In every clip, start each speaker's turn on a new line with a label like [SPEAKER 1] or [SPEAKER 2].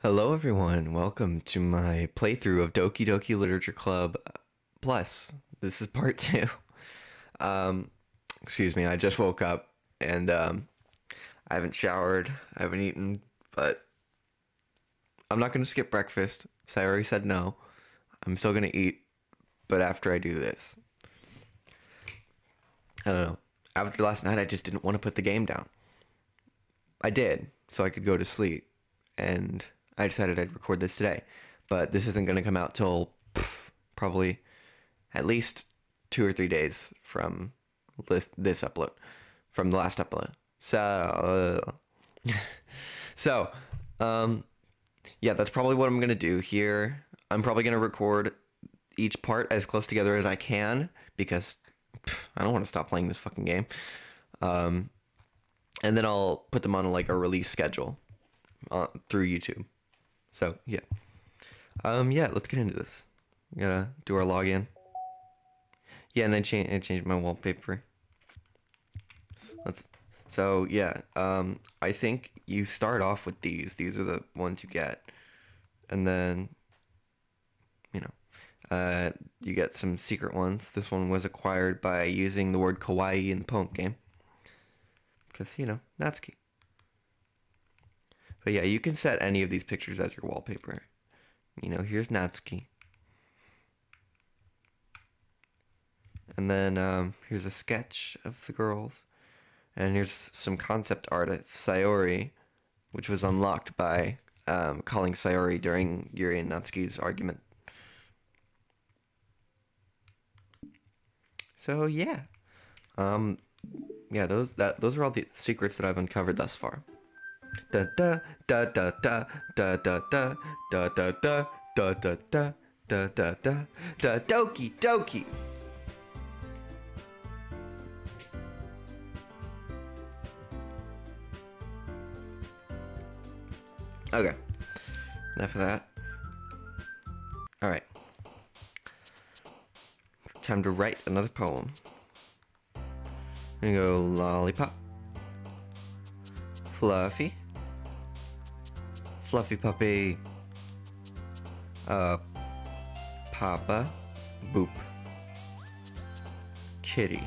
[SPEAKER 1] Hello everyone, welcome to my playthrough of Doki Literature Club Plus. This is part 2. Excuse me, I just woke up and I haven't showered, I haven't eaten, but I'm not going to skip breakfast. Sayori said no. I'm still going to eat, but after I do this. I don't know. After last night, I just didn't want to put the game down. I did, so I could go to sleep, and I decided I'd record this today, but this isn't going to come out till probably at least 2 or 3 days from this upload, from the last upload. Yeah, that's probably what I'm going to do here. I'm probably going to record each part as close together as I can, because I don't want to stop playing this fucking game. And then I'll put them on like a release schedule through YouTube. So yeah, yeah, let's get into this. We gotta do our login. Yeah, and I changed my wallpaper. So yeah, I think you start off with these. These are the ones you get, and then you get some secret ones. This one was acquired by using the word kawaii in the poem game, because Natsuki. But yeah, you can set any of these pictures as your wallpaper. Here's Natsuki. And then here's a sketch of the girls. And here's some concept art of Sayori, which was unlocked by calling Sayori during Yuri and Natsuki's argument. So yeah. Yeah, those are all the secrets that I've uncovered thus far. Da da da da da da da da da da da da da da da da da Doki. Okay, enough of that. All right, time to write another poem. I'm gonna go lollipop, fluffy puppy, Papa, boop, kitty.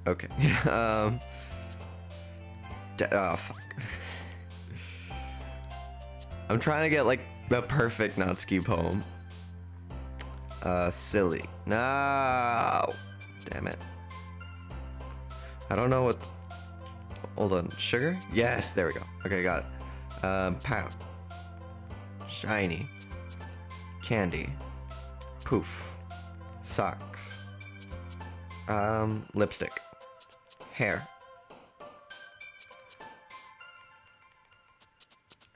[SPEAKER 1] Okay. Oh fuck. I'm trying to get like the perfect Natsuki poem. Silly. No. Damn it. I don't know what. Hold on. Sugar? Yes, there we go. Okay, got it. Pound. Shiny. Candy. Poof. Socks. Lipstick. Hair.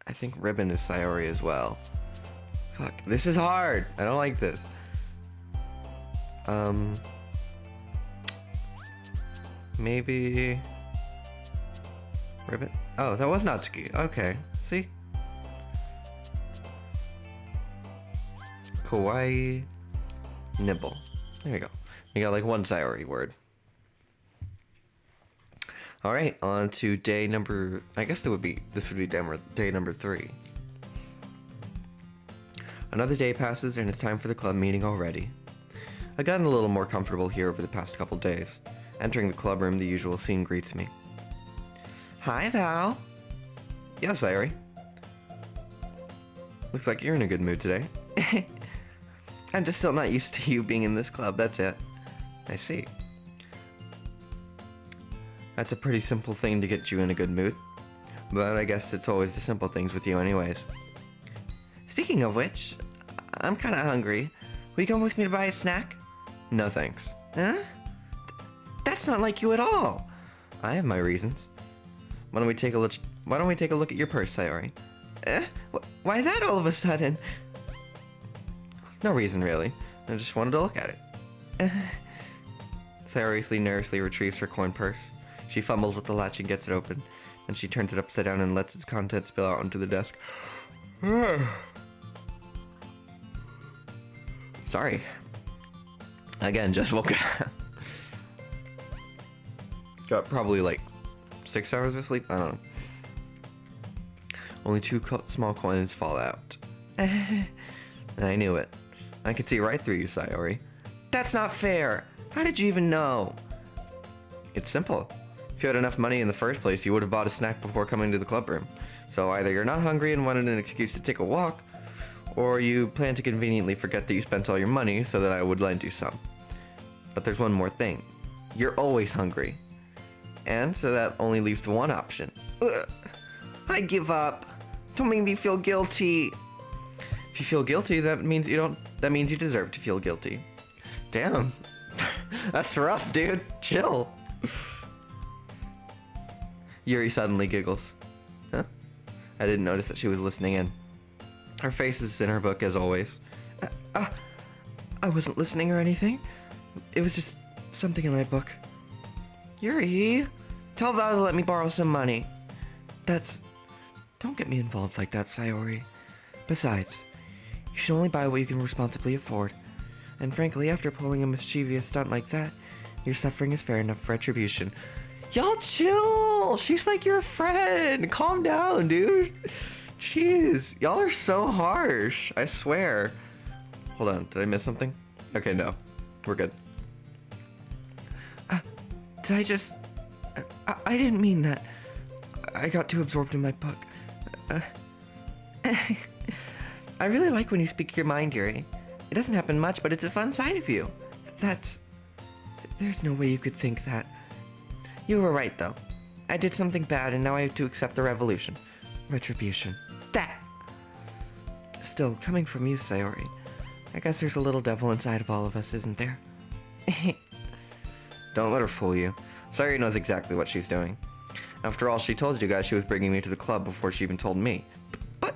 [SPEAKER 1] I think ribbon is Sayori as well. Fuck, this is hard. I don't like this. Maybe ribbon. Oh, that was Natsuki. Okay, see? Kawaii nibble. There you go. You got like one Sayori word. All right, on to day number. I guess this would be day number 3. Another day passes and it's time for the club meeting already. I've gotten a little more comfortable here over the past couple days. Entering the club room, the usual scene greets me. Hi, Val. Yeah, Sayori. Looks like you're in a good mood today. I'm just still not used to you being in this club, that's it. I see. That's a pretty simple thing to get you in a good mood. But I guess it's always the simple things with you anyways. Speaking of which, I'm kinda hungry. Will you come with me to buy a snack? No thanks. Huh? That's not like you at all. I have my reasons. Why don't we take a look at your purse, Sayori? Why is that all of a sudden? No reason really. I just wanted to look at it. Sayori nervously retrieves her coin purse. She fumbles with the latch and gets it open. Then she turns it upside down and lets its contents spill out onto the desk. Sorry. Again, just woke up. Got probably like 6 hours of sleep? I don't know. Only two small coins fall out. I knew it. I could see right through you, Sayori. That's not fair. How did you even know? It's simple. If you had enough money in the first place, you would have bought a snack before coming to the club room. So either you're not hungry and wanted an excuse to take a walk, or you plan to conveniently forget that you spent all your money so that I would lend you some. But there's one more thing. You're always hungry. And so that only leaves one option. Ugh. I give up. Don't make me feel guilty. If you feel guilty, that means you deserve to feel guilty. Damn. That's rough, dude. Chill. Yuri suddenly giggles. Huh? I didn't notice that she was listening in. Her face is in her book as always. I wasn't listening or anything. It was just something in my book. Yuri, tell Val to let me borrow some money. Don't get me involved like that, Sayori. Besides, you should only buy what you can responsibly afford. And frankly, after pulling a mischievous stunt like that, your suffering is fair enough for retribution. Y'all chill! She's like your friend! Calm down, dude! Jeez, y'all are so harsh, I swear. Hold on, did I miss something? Okay, no. We're good. Did I just... I didn't mean that. I got too absorbed in my book. I really like when you speak your mind, Yuri. It doesn't happen much, but it's a fun side of you. There's no way you could think that. You were right, though. I did something bad, and now I have to accept the retribution. That! Still, coming from you, Sayori, I guess there's a little devil inside of all of us, isn't there? Don't let her fool you. Sayori knows exactly what she's doing. After all, she told you guys she was bringing me to the club before she even told me. But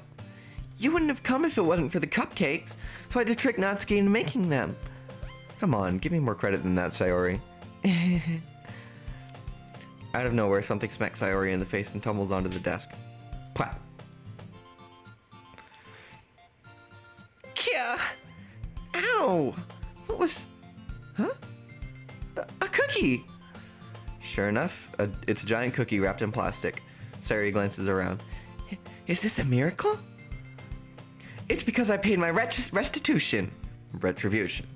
[SPEAKER 1] you wouldn't have come if it wasn't for the cupcakes, so I had to trick Natsuki into making them. Come on, give me more credit than that, Sayori. Out of nowhere, something smacks Sayori in the face and tumbles onto the desk. Pwah! Kia! Ow! What was... Huh? A cookie! Sure enough, it's a giant cookie wrapped in plastic. Sayori glances around. Is this a miracle? It's because I paid my restitution. Retribution.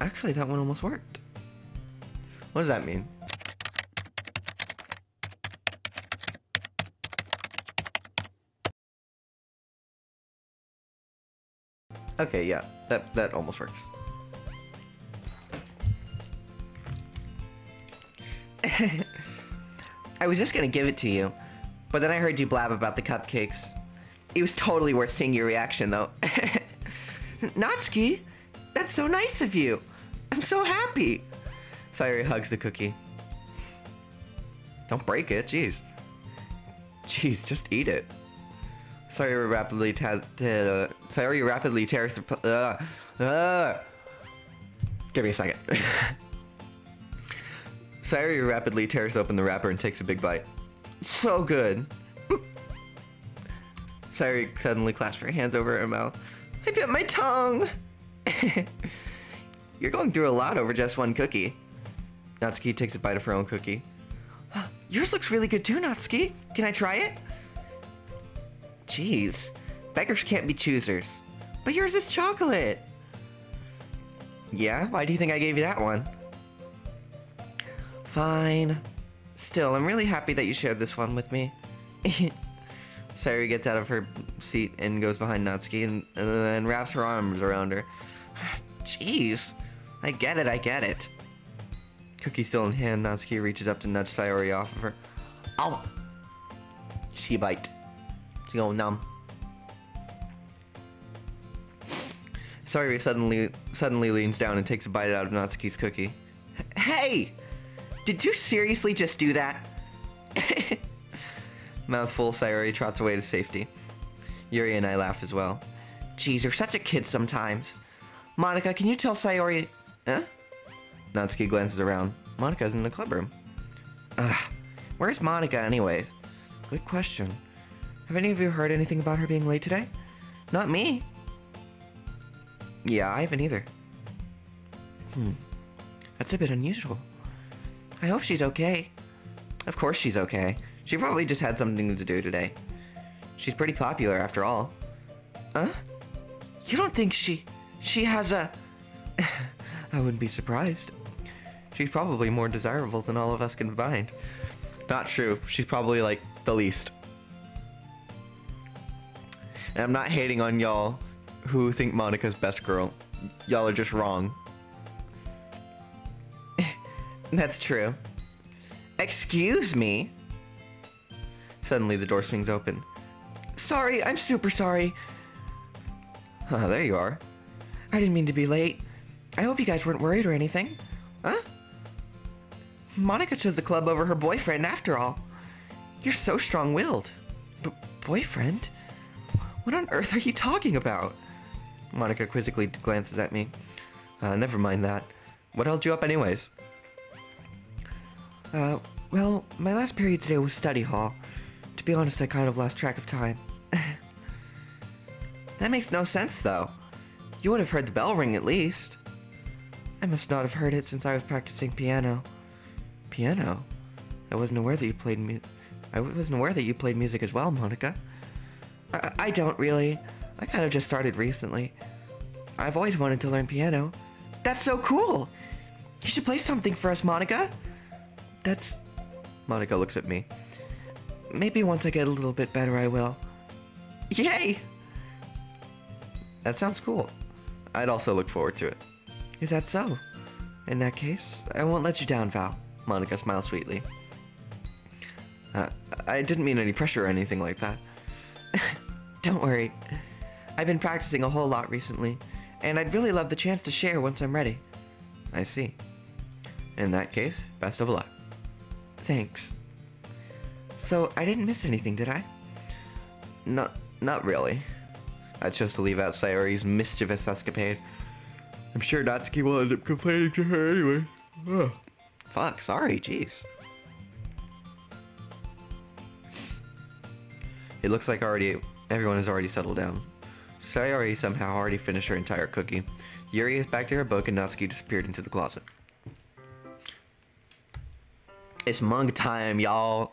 [SPEAKER 1] Actually, that one almost worked. What does that mean? Okay, yeah, that almost works. I was just gonna give it to you, but then I heard you blab about the cupcakes. It was totally worth seeing your reaction, though. Natsuki, that's so nice of you. I'm so happy. Sayori hugs the cookie. Don't break it, jeez. Jeez, just eat it. Sayori rapidly tears the... Give me a second. Sayori rapidly tears open the wrapper and takes a big bite. So good. Sayori suddenly clasps her hands over her mouth. I bit my tongue! You're going through a lot over just one cookie. Natsuki takes a bite of her own cookie. Yours looks really good too, Natsuki. Can I try it? Jeez. Beggars can't be choosers. But yours is chocolate. Yeah? Why do you think I gave you that one? Fine. Still, I'm really happy that you shared this one with me. Sayori gets out of her seat and goes behind Natsuki and then wraps her arms around her. Jeez. I get it. Cookie still in hand, Natsuki reaches up to nudge Sayori off of her. Ow! She bite. She go numb. Sayori suddenly leans down and takes a bite out of Natsuki's cookie. Hey! Did you seriously just do that? Mouthful, Sayori trots away to safety. Yuri and I laugh as well. Jeez, you're such a kid sometimes. Monica, can you tell Sayori... Huh? Natsuki glances around. Monica's in the club room. Where's Monica anyways? Good question. Have any of you heard anything about her being late today? Not me. Yeah, I haven't either. That's a bit unusual. I hope she's okay. Of course she's okay. She probably just had something to do today. She's pretty popular after all. Huh? You don't think she has a... I wouldn't be surprised. She's probably more desirable than all of us combined. Not true. She's probably like the least. And I'm not hating on y'all who think Monika's best girl. Y'all are just wrong. That's true. Excuse me? Suddenly the door swings open. Sorry, I'm super sorry. There you are. I didn't mean to be late. I hope you guys weren't worried or anything. Huh? Monika chose the club over her boyfriend after all. You're so strong-willed. Boyfriend? What on earth are you talking about? Monika quizzically glances at me. Never mind that. What held you up anyways? Well, my last period today was study hall. To be honest, I kind of lost track of time. That makes no sense, though. You would have heard the bell ring at least. I must not have heard it since I was practicing piano. Piano? I wasn't aware that you played music as well, Monika. I don't really. I kind of just started recently. I've always wanted to learn piano. That's so cool! You should play something for us, Monika. Monika looks at me. Maybe once I get a little bit better, I will. Yay! That sounds cool. I'd also look forward to it. Is that so? In that case, I won't let you down, Val. Monika smiles sweetly. I didn't mean any pressure or anything like that. Don't worry. I've been practicing a whole lot recently, and I'd really love the chance to share once I'm ready. I see. In that case, best of luck. Thanks. So, I didn't miss anything, did I? Not really. I chose to leave out Sayori's mischievous escapade. I'm sure Natsuki will end up complaining to her anyway. Ugh. Fuck, sorry, jeez. It looks like everyone has already settled down. Sayori somehow already finished her entire cookie. Yuri is back to her book and Natsuki disappeared into the closet. It's manga time, y'all.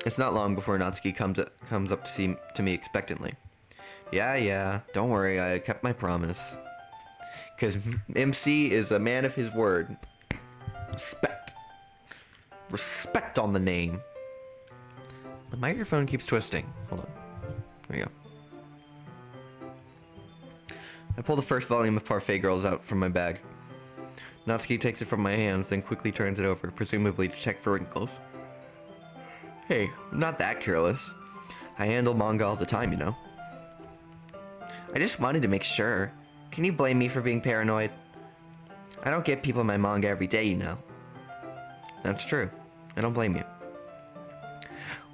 [SPEAKER 1] It's not long before Natsuki comes up to me expectantly. Yeah, don't worry, I kept my promise. Because MC is a man of his word. Respect on the name. The microphone keeps twisting. Hold on. There we go. I pull the first volume of Parfait Girls out from my bag. Natsuki takes it from my hands, then quickly turns it over, presumably to check for wrinkles. Hey, I'm not that careless. I handle manga all the time, you know. I just wanted to make sure. Can you blame me for being paranoid? I don't get people my manga every day, you know. That's true. I don't blame you.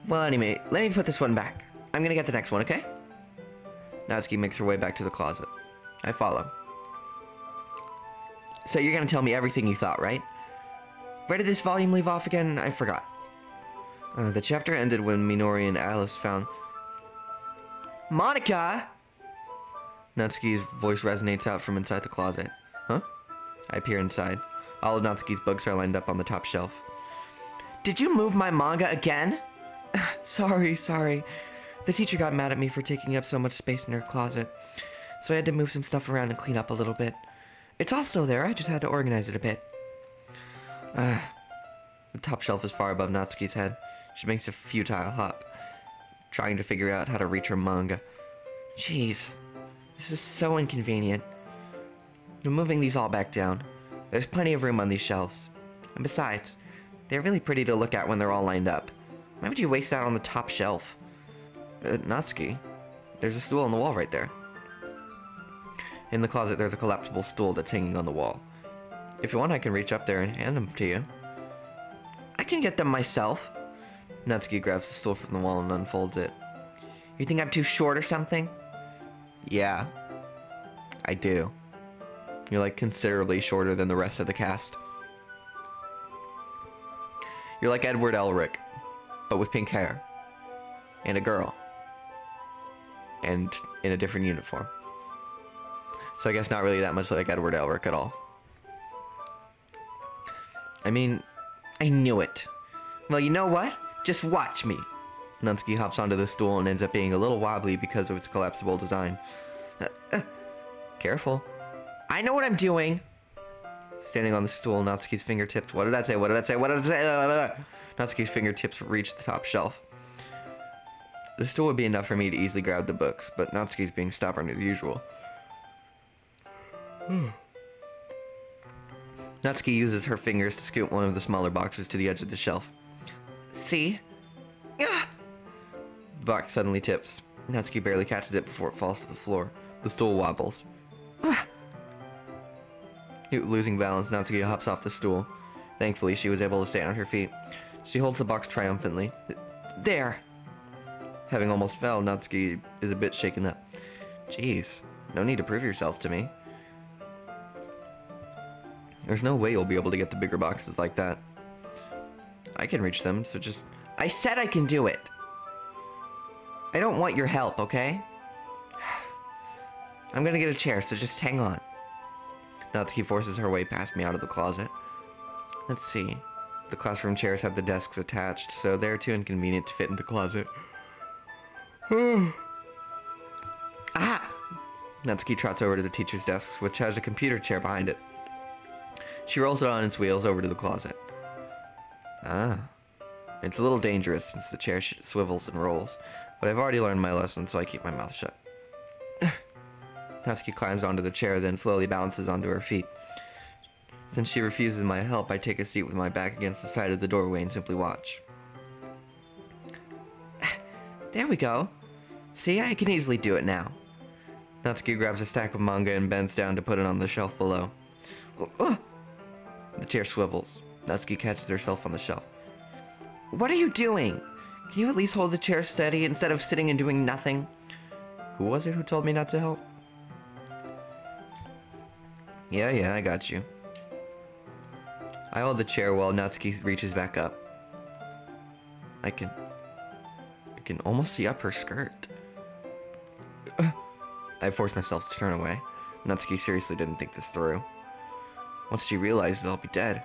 [SPEAKER 1] Well, anyway, let me put this one back. I'm gonna get the next one, okay? Natsuki makes her way back to the closet. I follow. So you're gonna tell me everything you thought, right? Where did this volume leave off again? I forgot. The chapter ended when Minori and Alice found... Monika! Natsuki's voice resonates out from inside the closet. Huh? I peer inside. All of Natsuki's books are lined up on the top shelf. Did you move my manga again? Sorry. The teacher got mad at me for taking up so much space in her closet, so I had to move some stuff around and clean up a little bit. It's all still there, I just had to organize it a bit. The top shelf is far above Natsuki's head. She makes a futile hop, trying to figure out how to reach her manga. Jeez, this is so inconvenient. I'm moving these all back down. There's plenty of room on these shelves. And besides, they're really pretty to look at when they're all lined up. Why would you waste that on the top shelf? Natsuki, there's a stool on the wall right there. In the closet, there's a collapsible stool that's hanging on the wall. If you want, I can reach up there and hand them to you. I can get them myself. Natsuki grabs the stool from the wall and unfolds it. You think I'm too short or something? Yeah, I do. You're like considerably shorter than the rest of the cast. You're like Edward Elric, but with pink hair. And a girl. And in a different uniform. So I guess not really that much like Edward Elric at all. I mean, I knew it. Well, you know what? Just watch me. Natsuki hops onto the stool and ends up being a little wobbly because of its collapsible design. Careful. I know what I'm doing. Standing on the stool, Natsuki's fingertips... What did that say? What did that say? What did it say? Natsuki's fingertips reach the top shelf. The stool would be enough for me to easily grab the books, but Natsuki's being stubborn as usual. Natsuki uses her fingers to scoot one of the smaller boxes to the edge of the shelf. See? The box suddenly tips. Natsuki barely catches it before it falls to the floor. The stool wobbles. Losing balance, Natsuki hops off the stool. Thankfully, she was able to stay on her feet. She holds the box triumphantly. There! Having almost fell, Natsuki is a bit shaken up. Jeez, no need to prove yourself to me. There's no way you'll be able to get the bigger boxes like that. I can reach them, so just... I said I can do it! I don't want your help, okay? I'm gonna get a chair, so just hang on. Natsuki forces her way past me out of the closet. Let's see. The classroom chairs have the desks attached, so they're too inconvenient to fit in the closet. Ah! Natsuki trots over to the teacher's desk, which has a computer chair behind it. She rolls it on its wheels over to the closet. Ah. It's a little dangerous since the chair swivels and rolls, but I've already learned my lesson, so I keep my mouth shut. Natsuki climbs onto the chair, then slowly balances onto her feet. Since she refuses my help, I take a seat with my back against the side of the doorway and simply watch. There we go. See, I can easily do it now. Natsuki grabs a stack of manga and bends down to put it on the shelf below. The chair swivels. Natsuki catches herself on the shelf. What are you doing? Can you at least hold the chair steady instead of sitting and doing nothing? Who was it who told me not to help? Yeah, I got you. I hold the chair while Natsuki reaches back up. I can almost see up her skirt. I force myself to turn away. Natsuki seriously didn't think this through. Once she realizes I'll be dead.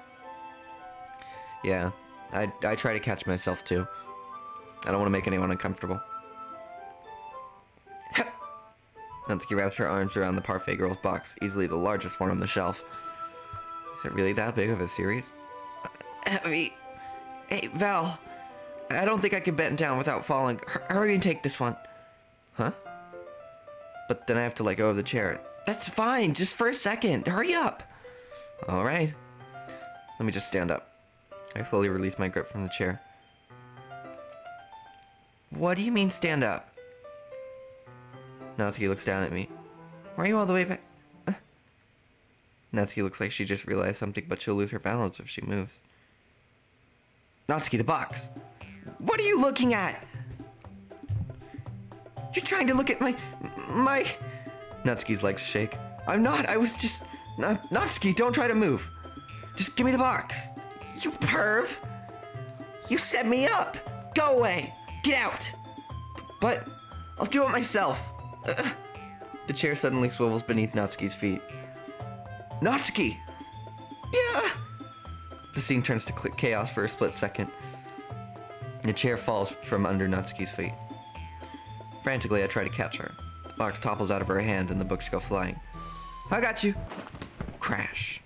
[SPEAKER 1] Yeah, I try to catch myself too. I don't want to make anyone uncomfortable. Natsuki wraps her arms around the Parfait Girl's box, easily the largest one on the shelf. Is it really that big of a series? Heavy. Hey, Val. I don't think I can bend down without falling. Hurry and take this one. Huh? But then I have to let go of the chair. That's fine, just for a second. Hurry up. Alright. Let me just stand up. I slowly release my grip from the chair. What do you mean stand up? Natsuki looks down at me. Why are you all the way back? Natsuki looks like she just realized something, but she'll lose her balance if she moves. Natsuki, the box! What are you looking at? You're trying to look at my... Natsuki's legs shake. I'm not, I was just... Natsuki, don't try to move. Just give me the box. You perv! You set me up! Go away! Get out! But I'll do it myself. The chair suddenly swivels beneath Natsuki's feet. Natsuki! Yeah! The scene turns to chaos for a split second. The chair falls from under Natsuki's feet. Frantically, I try to catch her. The box topples out of her hands and the books go flying. I got you! Crash.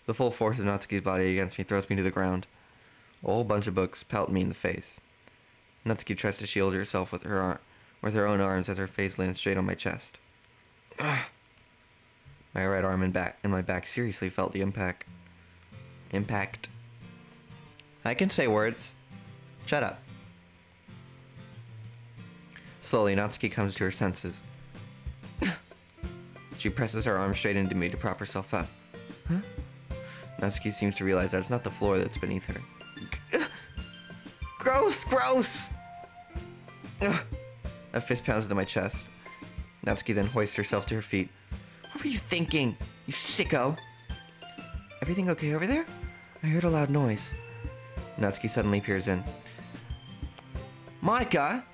[SPEAKER 1] The full force of Natsuki's body against me throws me to the ground. A whole bunch of books pelt me in the face. Natsuki tries to shield herself with her own arms as her face lands straight on my chest. My right arm and my back seriously felt the impact. I can say words. Shut up. Slowly, Natsuki comes to her senses. She presses her arm straight into me to prop herself up. Huh? Natsuki seems to realize that it's not the floor that's beneath her. Gross! Gross! A fist pounds into my chest. Natsuki then hoists herself to her feet. What were you thinking, you sicko? Everything okay over there? I heard a loud noise. Natsuki suddenly peers in. Monica!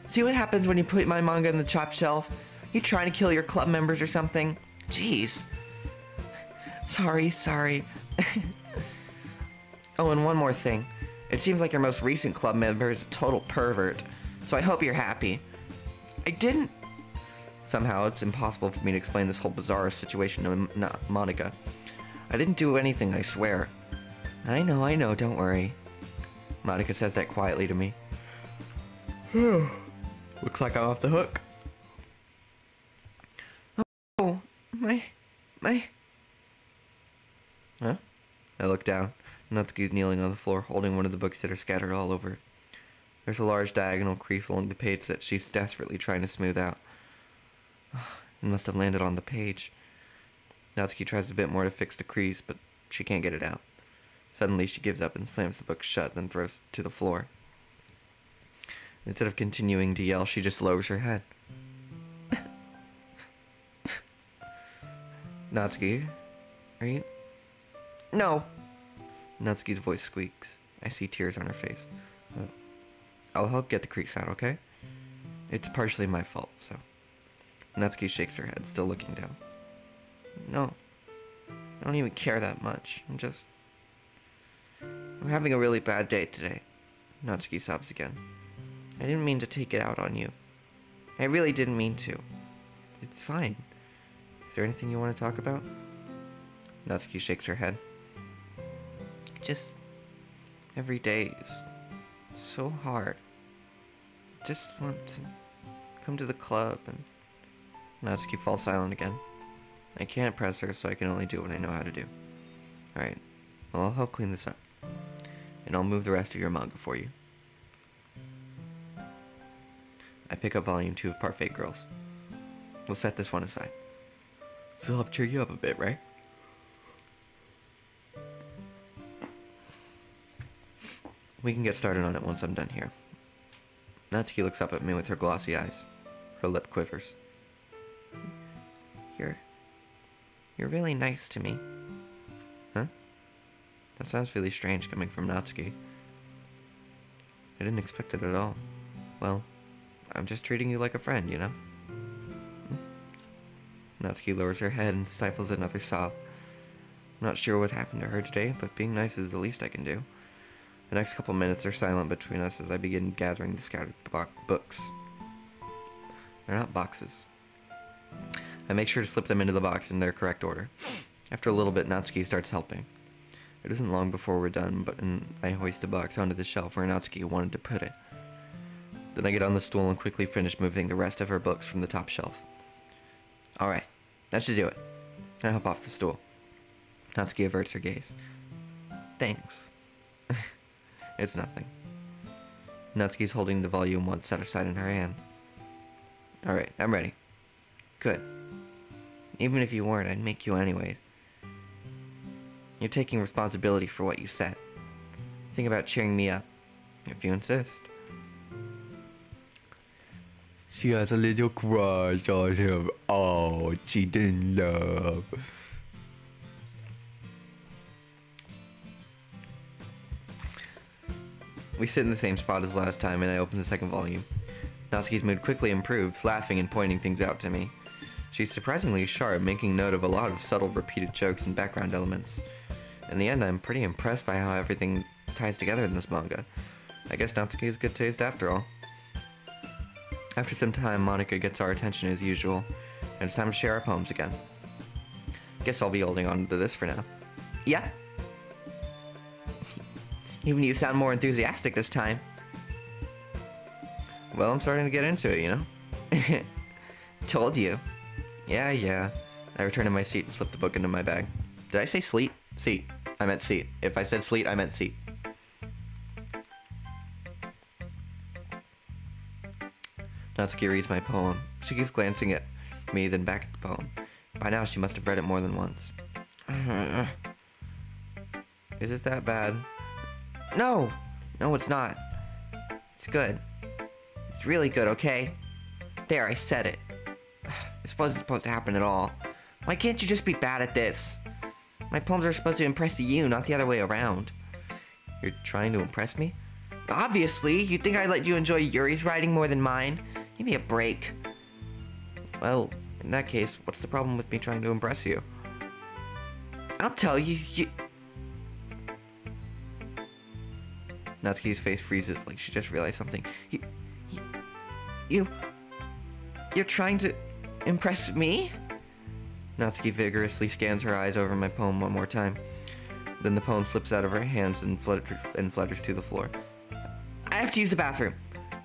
[SPEAKER 1] See what happens when you put my manga in the top shelf? You trying to kill your club members or something? Jeez. Sorry. Oh, and one more thing. It seems like your most recent club member is a total pervert, so I hope you're happy. I didn't... Somehow, it's impossible for me to explain this whole bizarre situation to Monica. I didn't do anything, I swear. I know, don't worry. Monica says that quietly to me. Looks like I'm off the hook. Oh, my... Huh? I look down. Natsuki's kneeling on the floor, holding one of the books that are scattered all over. There's a large diagonal crease along the page that she's desperately trying to smooth out. It must have landed on the page. Natsuki tries a bit more to fix the crease, but she can't get it out. Suddenly, she gives up and slams the book shut, then throws it to the floor. Instead of continuing to yell, she just lowers her head. Natsuki, are you... No! Natsuki's voice squeaks. I see tears on her face. I'll help get the crease out, okay? It's partially my fault, so... Natsuki shakes her head, still looking down. No. I don't even care that much. I'm having a really bad day today. Natsuki sobs again. I didn't mean to take it out on you. I really didn't mean to. It's fine. Is there anything you want to talk about? Natsuki shakes her head. Just... every day is so hard. Just want to come to the club and... Natsuki falls silent again. I can't press her, so I can only do what I know how to do. Alright, well, I'll help clean this up. And I'll move the rest of your manga for you. I pick up volume 2 of Parfait Girls. We'll set this one aside. Still help cheer you up a bit, right? We can get started on it once I'm done here. Natsuki looks up at me with her glossy eyes. Her lip quivers. You're really nice to me. Huh? That sounds really strange coming from Natsuki. I didn't expect it at all. Well, I'm just treating you like a friend, you know? Natsuki lowers her head and stifles another sob. I'm not sure what happened to her today, but being nice is the least I can do. The next couple minutes are silent between us as I begin gathering the scattered books. They're not boxes. I make sure to slip them into the box in their correct order. After a little bit, Natsuki starts helping. It isn't long before we're done, but I hoist the box onto the shelf where Natsuki wanted to put it. Then I get on the stool and quickly finish moving the rest of her books from the top shelf. Alright, that should do it. I hop off the stool. Natsuki averts her gaze. Thanks. It's nothing. Natsuki's holding the volume 1 set aside in her hand. Alright, I'm ready. Good. Even if you weren't, I'd make you anyways. You're taking responsibility for what you said. Think about cheering me up, if you insist. She has a little crush on him. Oh, cheating love. We sit in the same spot as last time, and I open the second volume. Natsuki's mood quickly improves, laughing and pointing things out to me. She's surprisingly sharp, making note of a lot of subtle repeated jokes and background elements. In the end, I'm pretty impressed by how everything ties together in this manga. I guess Natsuki has good taste after all. After some time, Monica gets our attention as usual, and it's time to share our poems again. Guess I'll be holding on to this for now. Yeah? Even you sound more enthusiastic this time. Well, I'm starting to get into it, you know? Told you. Yeah. I return to my seat and slip the book into my bag. Did I say sleet? Seat. I meant seat. If I said sleet, I meant seat. Natsuki reads my poem. She keeps glancing at me, then back at the poem. By now, she must have read it more than once. Is it that bad? No, it's not. It's good. It's really good, okay? There, I said it. This wasn't supposed to happen at all. Why can't you just be bad at this? My poems are supposed to impress you, not the other way around. You're trying to impress me? Obviously, you think I'd let you enjoy Yuri's writing more than mine? Give me a break. Well, in that case, what's the problem with me trying to impress you? I'll tell you, Natsuki's face freezes like she just realized something. You're trying to impress me? Natsuki vigorously scans her eyes over my poem one more time. Then the poem slips out of her hands and flutters to the floor. I have to use the bathroom.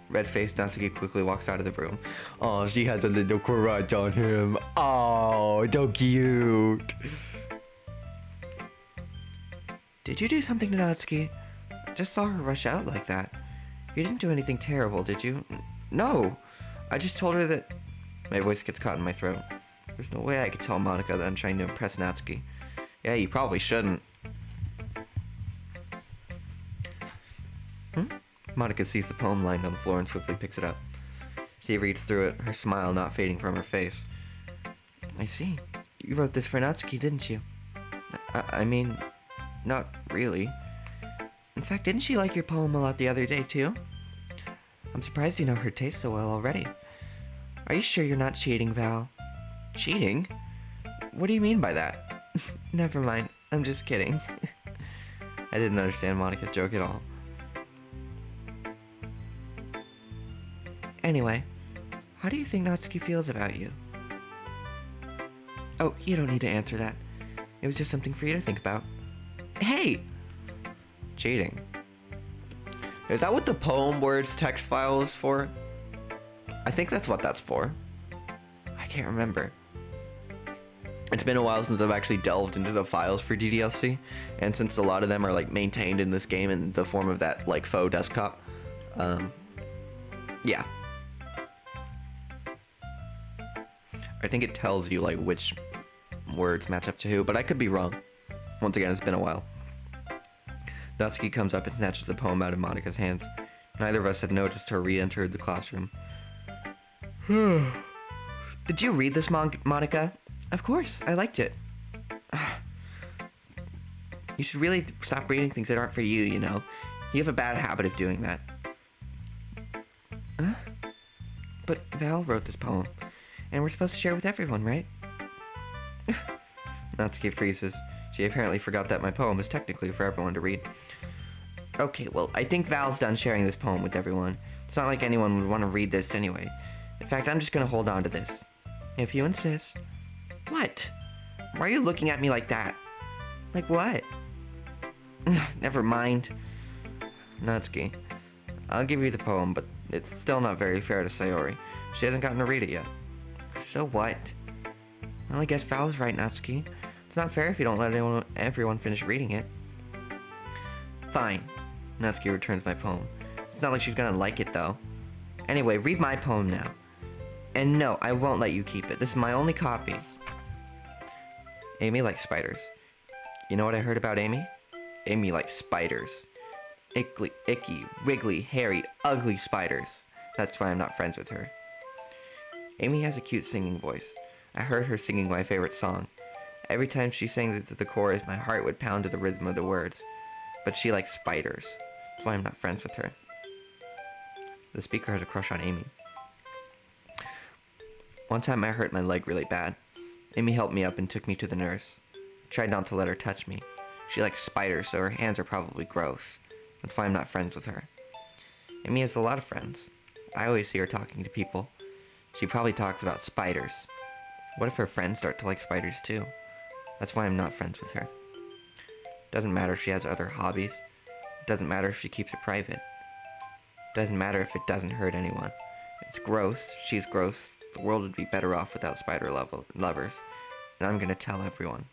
[SPEAKER 1] Red-faced Natsuki quickly walks out of the room. Oh, she has a little crush on him. Oh, so cute. Did you do something to Natsuki? I just saw her rush out like that. You didn't do anything terrible, did you? No! I just told her that... My voice gets caught in my throat. There's no way I could tell Monika that I'm trying to impress Natsuki. Yeah, you probably shouldn't. Monika sees the poem lying on the floor and swiftly picks it up. She reads through it, her smile not fading from her face. I see. You wrote this for Natsuki, didn't you? I mean, not really. In fact, didn't she like your poem a lot the other day, too? I'm surprised you know her taste so well already. Are you sure you're not cheating, Val? Cheating? What do you mean by that? Never mind. I'm just kidding. I didn't understand Monika's joke at all. Anyway, how do you think Natsuki feels about you? Oh, you don't need to answer that. It was just something for you to think about. Hey! Cheating. Is that what the poem words text file is for? I think that's what that's for. I can't remember. It's been a while since I've actually delved into the files for DDLC, and since a lot of them are like maintained in this game in the form of that like faux desktop, yeah. I think it tells you like which words match up to who, but I could be wrong. Once again, it's been a while. Natsuki comes up and snatches the poem out of Monika's hands. Neither of us had noticed her re-enter the classroom. Did you read this, Monika? Of course, I liked it. You should really stop reading things that aren't for you, you know. You have a bad habit of doing that. But Val wrote this poem, and we're supposed to share it with everyone, right? Natsuki freezes. She apparently forgot that my poem is technically for everyone to read. Okay, well, I think Val's done sharing this poem with everyone. It's not like anyone would want to read this anyway. In fact, I'm just gonna hold on to this. If you insist. What? Why are you looking at me like that? Like what? Never mind. Natsuki, I'll give you the poem, but it's still not very fair to Sayori. She hasn't gotten to read it yet. So what? Well, I guess Val's right, Natsuki. It's not fair if you don't let everyone finish reading it. Fine. Natsuki returns my poem. It's not like she's gonna like it, though. Anyway, read my poem now. And no, I won't let you keep it. This is my only copy. Amy likes spiders. You know what I heard about Amy? Amy likes spiders. Icky, wriggly, hairy, ugly spiders. That's why I'm not friends with her. Amy has a cute singing voice. I heard her singing my favorite song. Every time she sang the chorus, my heart would pound to the rhythm of the words. But she likes spiders. That's why I'm not friends with her. The speaker has a crush on Amy. One time I hurt my leg really bad. Amy helped me up and took me to the nurse. I tried not to let her touch me. She likes spiders, so her hands are probably gross. That's why I'm not friends with her. Amy has a lot of friends. I always see her talking to people. She probably talks about spiders. What if her friends start to like spiders too? That's why I'm not friends with her. Doesn't matter if she has other hobbies. It doesn't matter if she keeps it private. Doesn't matter if it doesn't hurt anyone. It's gross. She's gross. The world would be better off without spider lovers. And I'm gonna tell everyone.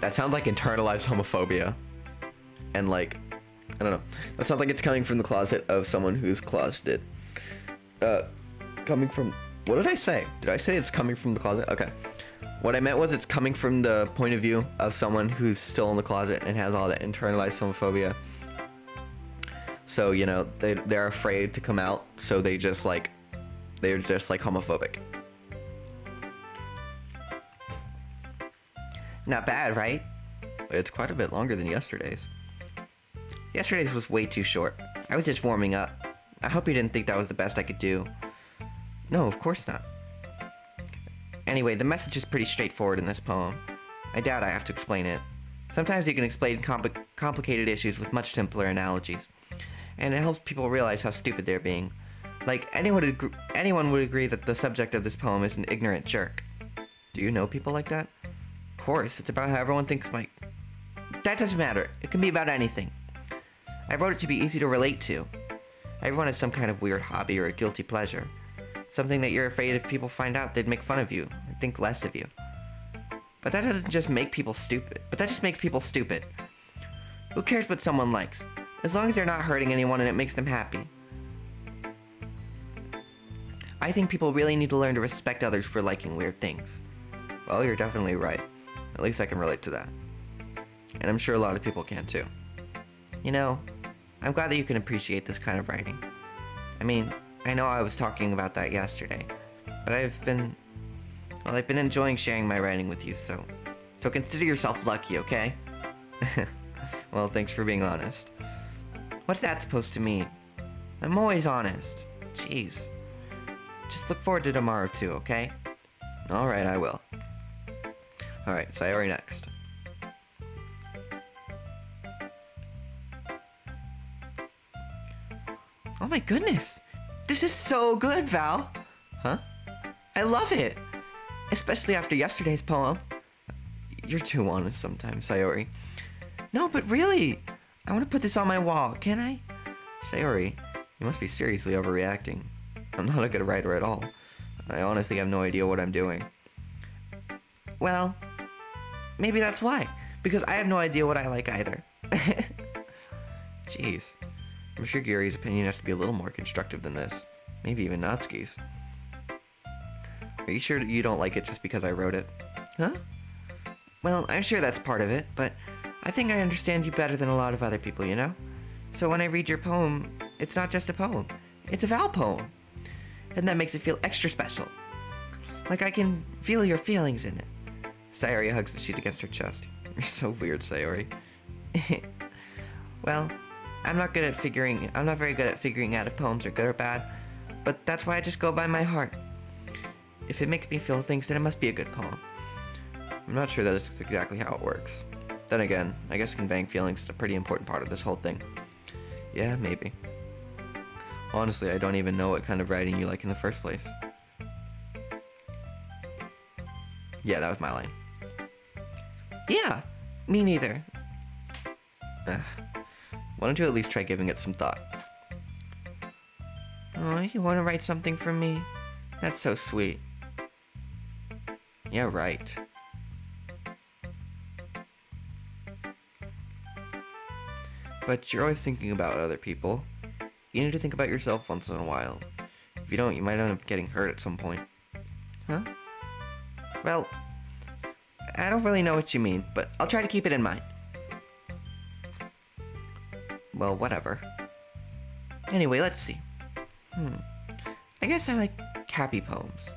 [SPEAKER 1] That sounds like internalized homophobia. And like, I don't know. That sounds like it's coming from the closet of someone who's closeted. Coming from... What did I say? Did I say it's coming from the closet? Okay. What I meant was it's coming from the point of view of someone who's still in the closet and has all that internalized homophobia. So, you know, they're afraid to come out, so they're just like homophobic. Not bad, right? It's quite a bit longer than yesterday's. Yesterday's was way too short. I was just warming up. I hope you didn't think that was the best I could do. No, of course not. Anyway, the message is pretty straightforward in this poem. I doubt I have to explain it. Sometimes you can explain complicated issues with much simpler analogies, and it helps people realize how stupid they're being. Like, anyone would agree that the subject of this poem is an ignorant jerk. Do you know people like that? Of course, it's about how everyone thinks my... That doesn't matter. It can be about anything. I wrote it to be easy to relate to. Everyone has some kind of weird hobby or a guilty pleasure. Something that you're afraid if people find out they'd make fun of you, or think less of you. But that doesn't just make people stupid. That just makes people stupid. Who cares what someone likes? As long as they're not hurting anyone and it makes them happy. I think people really need to learn to respect others for liking weird things. Well, you're definitely right. At least I can relate to that. And I'm sure a lot of people can too. You know, I'm glad that you can appreciate this kind of writing. I mean, I know I was talking about that yesterday, but I've been enjoying sharing my writing with you, so consider yourself lucky, okay? Well, thanks for being honest. What's that supposed to mean? I'm always honest. Jeez. Just look forward to tomorrow too, okay? Alright, I will. Alright, Sayori next. Oh my goodness! This is so good, Val! Huh? I love it! Especially after yesterday's poem. You're too honest sometimes, Sayori. No, but really! I want to put this on my wall, can I? Sayori, you must be seriously overreacting. I'm not a good writer at all. I honestly have no idea what I'm doing. Well, maybe that's why. Because I have no idea what I like either. Jeez. I'm sure Gary's opinion has to be a little more constructive than this. Maybe even Natsuki's. Are you sure that you don't like it just because I wrote it? Huh? Well, I'm sure that's part of it, but I think I understand you better than a lot of other people, you know? So when I read your poem, it's not just a poem. It's a Val poem. And that makes it feel extra special. Like I can feel your feelings in it. Sayori hugs the sheet against her chest. You're so weird, Sayori. Well, I'm not very good at figuring out if poems are good or bad, but that's why I just go by my heart. If it makes me feel things, then it must be a good poem. I'm not sure that is exactly how it works. Then again, I guess conveying feelings is a pretty important part of this whole thing. Yeah, maybe. Honestly, I don't even know what kind of writing you like in the first place. Yeah, that was my line. Yeah, me neither. Ugh. Why don't you at least try giving it some thought? Oh, you want to write something for me? That's so sweet. Yeah, right. But you're always thinking about other people. You need to think about yourself once in a while. If you don't, you might end up getting hurt at some point. Huh? Well, I don't really know what you mean, but I'll try to keep it in mind. Well, whatever. Anyway, let's see. I guess I like happy poems.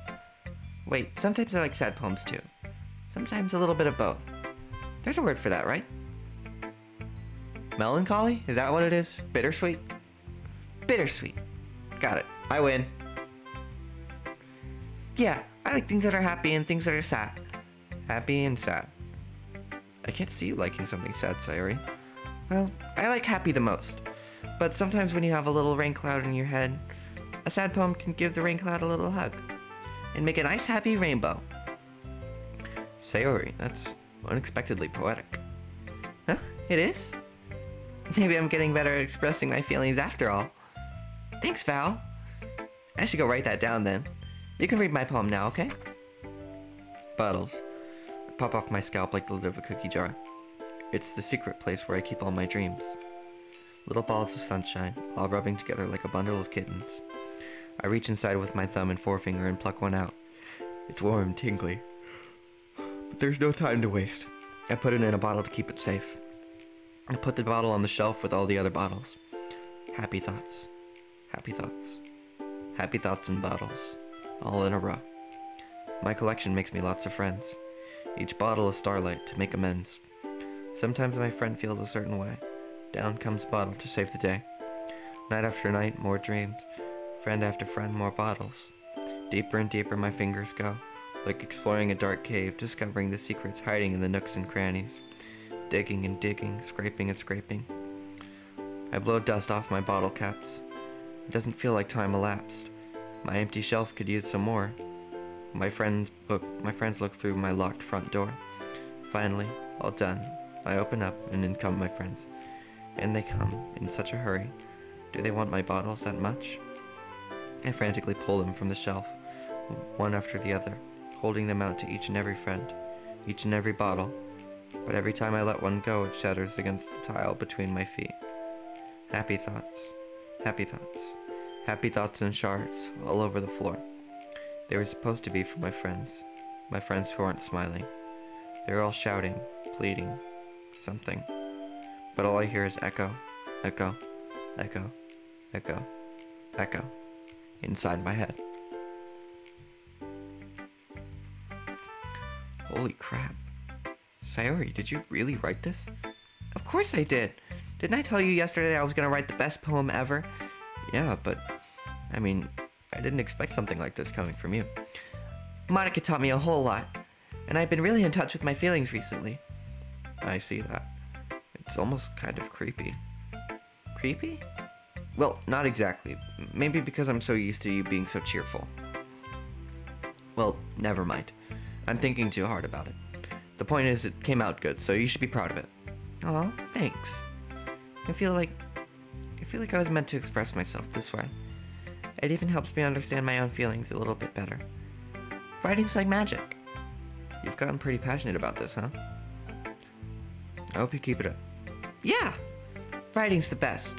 [SPEAKER 1] Wait, sometimes I like sad poems too. Sometimes a little bit of both. There's a word for that, right? Melancholy? Is that what it is? Bittersweet? Bittersweet. Got it. I win. Yeah, I like things that are happy and things that are sad. Happy and sad. I can't see you liking something sad, Sayori. Well, I like happy the most. But sometimes when you have a little rain cloud in your head, a sad poem can give the rain cloud a little hug and make a nice happy rainbow. Sayori, that's unexpectedly poetic. Huh? It is? Maybe I'm getting better at expressing my feelings after all. Thanks, Val. I should go write that down then. You can read my poem now, okay? Bottles. I pop off my scalp like the lid of a cookie jar. It's the secret place where I keep all my dreams. Little balls of sunshine, all rubbing together like a bundle of kittens. I reach inside with my thumb and forefinger and pluck one out. It's warm and tingly. But there's no time to waste. I put it in a bottle to keep it safe. I put the bottle on the shelf with all the other bottles. Happy thoughts. Happy thoughts. Happy thoughts in bottles. All in a row. My collection makes me lots of friends. Each bottle is starlight to make amends. Sometimes my friend feels a certain way. Down comes a bottle to save the day. Night after night, more dreams. Friend after friend, more bottles. Deeper and deeper my fingers go. like exploring a dark cave, discovering the secrets hiding in the nooks and crannies, digging and digging, scraping and scraping. I blow dust off my bottle caps. It doesn't feel like time elapsed. My empty shelf could use some more. My friends look through my locked front door. Finally, all done. I open up, and in come my friends. And they come, in such a hurry. Do they want my bottles that much? I frantically pull them from the shelf, one after the other, holding them out to each and every friend, each and every bottle. But every time I let one go, it shatters against the tile between my feet. Happy thoughts, happy thoughts, happy thoughts in shards all over the floor. They were supposed to be for my friends who aren't smiling. They were all shouting, pleading, something. But all I hear is echo, echo, echo, echo, echo, inside my head. Holy crap. Sayori, did you really write this? Of course I did. Didn't I tell you yesterday I was gonna write the best poem ever? Yeah, but, I mean, I didn't expect something like this coming from you. Monica taught me a whole lot, and I've been really in touch with my feelings recently. I see that. It's almost kind of creepy. Creepy? Well, not exactly. Maybe because I'm so used to you being so cheerful. Well, never mind. I'm thinking too hard about it. The point is, it came out good, so you should be proud of it. Aw, thanks. I feel like I was meant to express myself this way. It even helps me understand my own feelings a little bit better. Writing's like magic. You've gotten pretty passionate about this, huh? I hope you keep it up. Yeah! Writing's the best.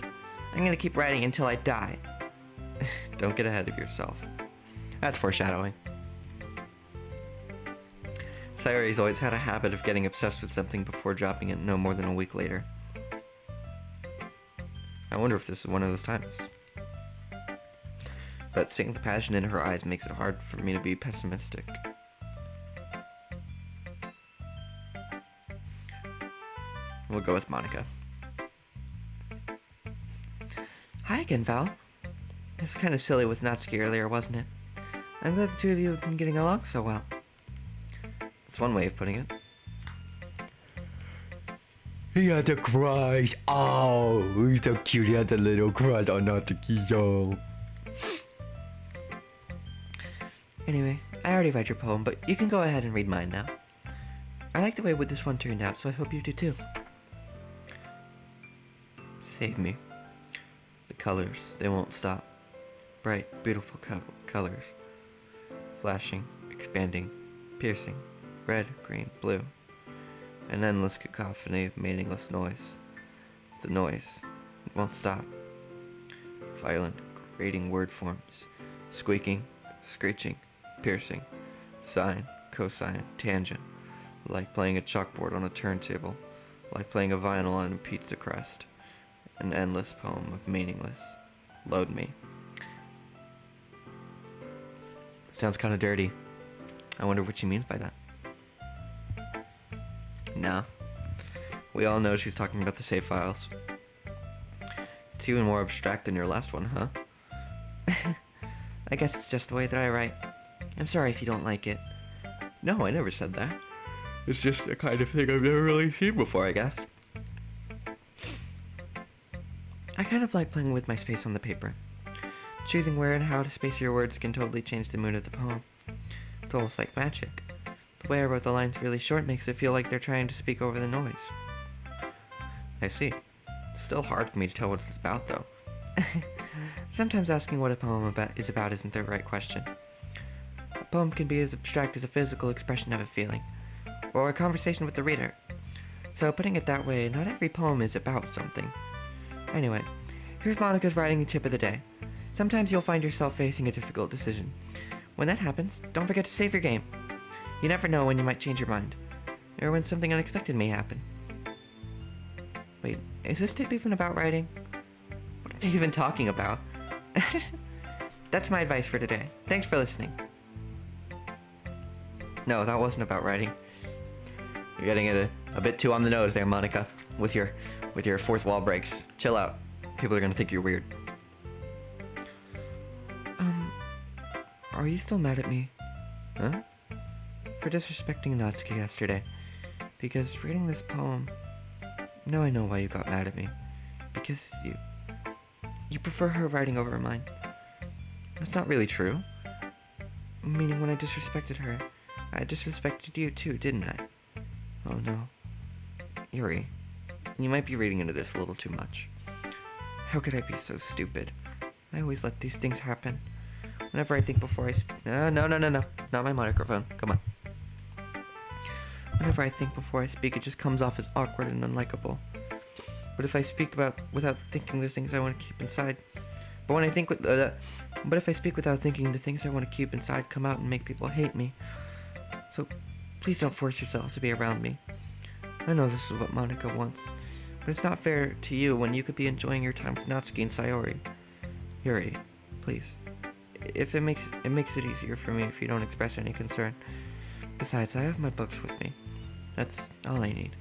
[SPEAKER 1] I'm gonna keep writing until I die. Don't get ahead of yourself. That's foreshadowing. Sayori's always had a habit of getting obsessed with something before dropping it no more than a week later. I wonder if this is one of those times. But seeing the passion in her eyes makes it hard for me to be pessimistic. We'll go with Monica. Hi again, Val. It was kind of silly with Natsuki earlier, wasn't it? I'm glad the two of you have been getting along so well. That's one way of putting it. He had a crush. Oh, he's so cute. He had a little crush on Natsuki, yo. Anyway, I already read your poem, but you can go ahead and read mine now. I like the way this one turned out, so I hope you do too. Save me. The colors, they won't stop. Bright, beautiful colors. Flashing, expanding, piercing. Red, green, blue. An endless cacophony of meaningless noise. The noise, it won't stop. Violent, grating word forms. Squeaking, screeching, piercing. Sine, cosine, tangent. Like playing a chalkboard on a turntable. Like playing a vinyl on a pizza crust. An endless poem of meaningless. Load me. Sounds kind of dirty. I wonder what she means by that. No. We all know she's talking about the save files. It's even more abstract than your last one, huh? I guess it's just the way that I write. I'm sorry if you don't like it. No, I never said that. It's just the kind of thing I've never really seen before, I guess. I kind of like playing with my space on the paper. Choosing where and how to space your words can totally change the mood of the poem. It's almost like magic. The way I wrote the lines really short makes it feel like they're trying to speak over the noise. I see. It's still hard for me to tell what it's about, though. Sometimes asking what a poem is about isn't the right question. A poem can be as abstract as a physical expression of a feeling, or a conversation with the reader. So putting it that way, not every poem is about something. Anyway, here's Monica's writing tip of the day. Sometimes you'll find yourself facing a difficult decision. When that happens, don't forget to save your game. You never know when you might change your mind, or when something unexpected may happen. Wait, is this tip even about writing? What are they even talking about? That's my advice for today. Thanks for listening. No, that wasn't about writing. You're getting it a bit too on the nose there, Monica, with your fourth wall breaks. Chill out. People are gonna think you're weird. Are you still mad at me? Huh? for disrespecting Natsuki yesterday. Because reading this poem... Now I know why you got mad at me. Because you prefer her writing over mine. That's not really true. Meaning when I disrespected her, I disrespected you too, didn't I? Oh no. Yuri, you might be reading into this a little too much. How could I be so stupid? I always let these things happen. Whenever I think before I no. Not my microphone. Come on. Whenever I think before I speak, it just comes off as awkward and unlikable. But if I speak without thinking the things I want to keep inside... But if I speak without thinking, the things I want to keep inside come out and make people hate me. So, please don't force yourselves to be around me. I know this is what Monika wants, but it's not fair to you when you could be enjoying your time with Natsuki and Sayori. Yuri, please. If it makes it easier for me if you don't express any concern. Besides, I have my books with me. That's all I need.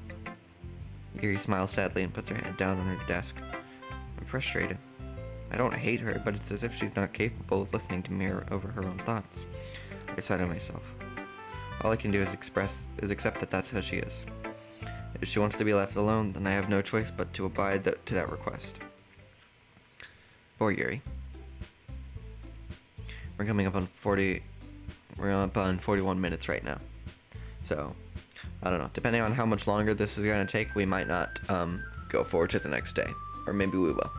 [SPEAKER 1] Yuri smiles sadly and puts her head down on her desk. I'm frustrated. I don't hate her, but it's as if she's not capable of listening to me over her own thoughts. I sigh to myself. All I can do is accept that that's how she is. If she wants to be left alone, then I have no choice but to abide to that request. Poor Yuri. We're up on 41 minutes right now. So, I don't know. Depending on how much longer this is going to take, we might not go forward to the next day. Or maybe we will.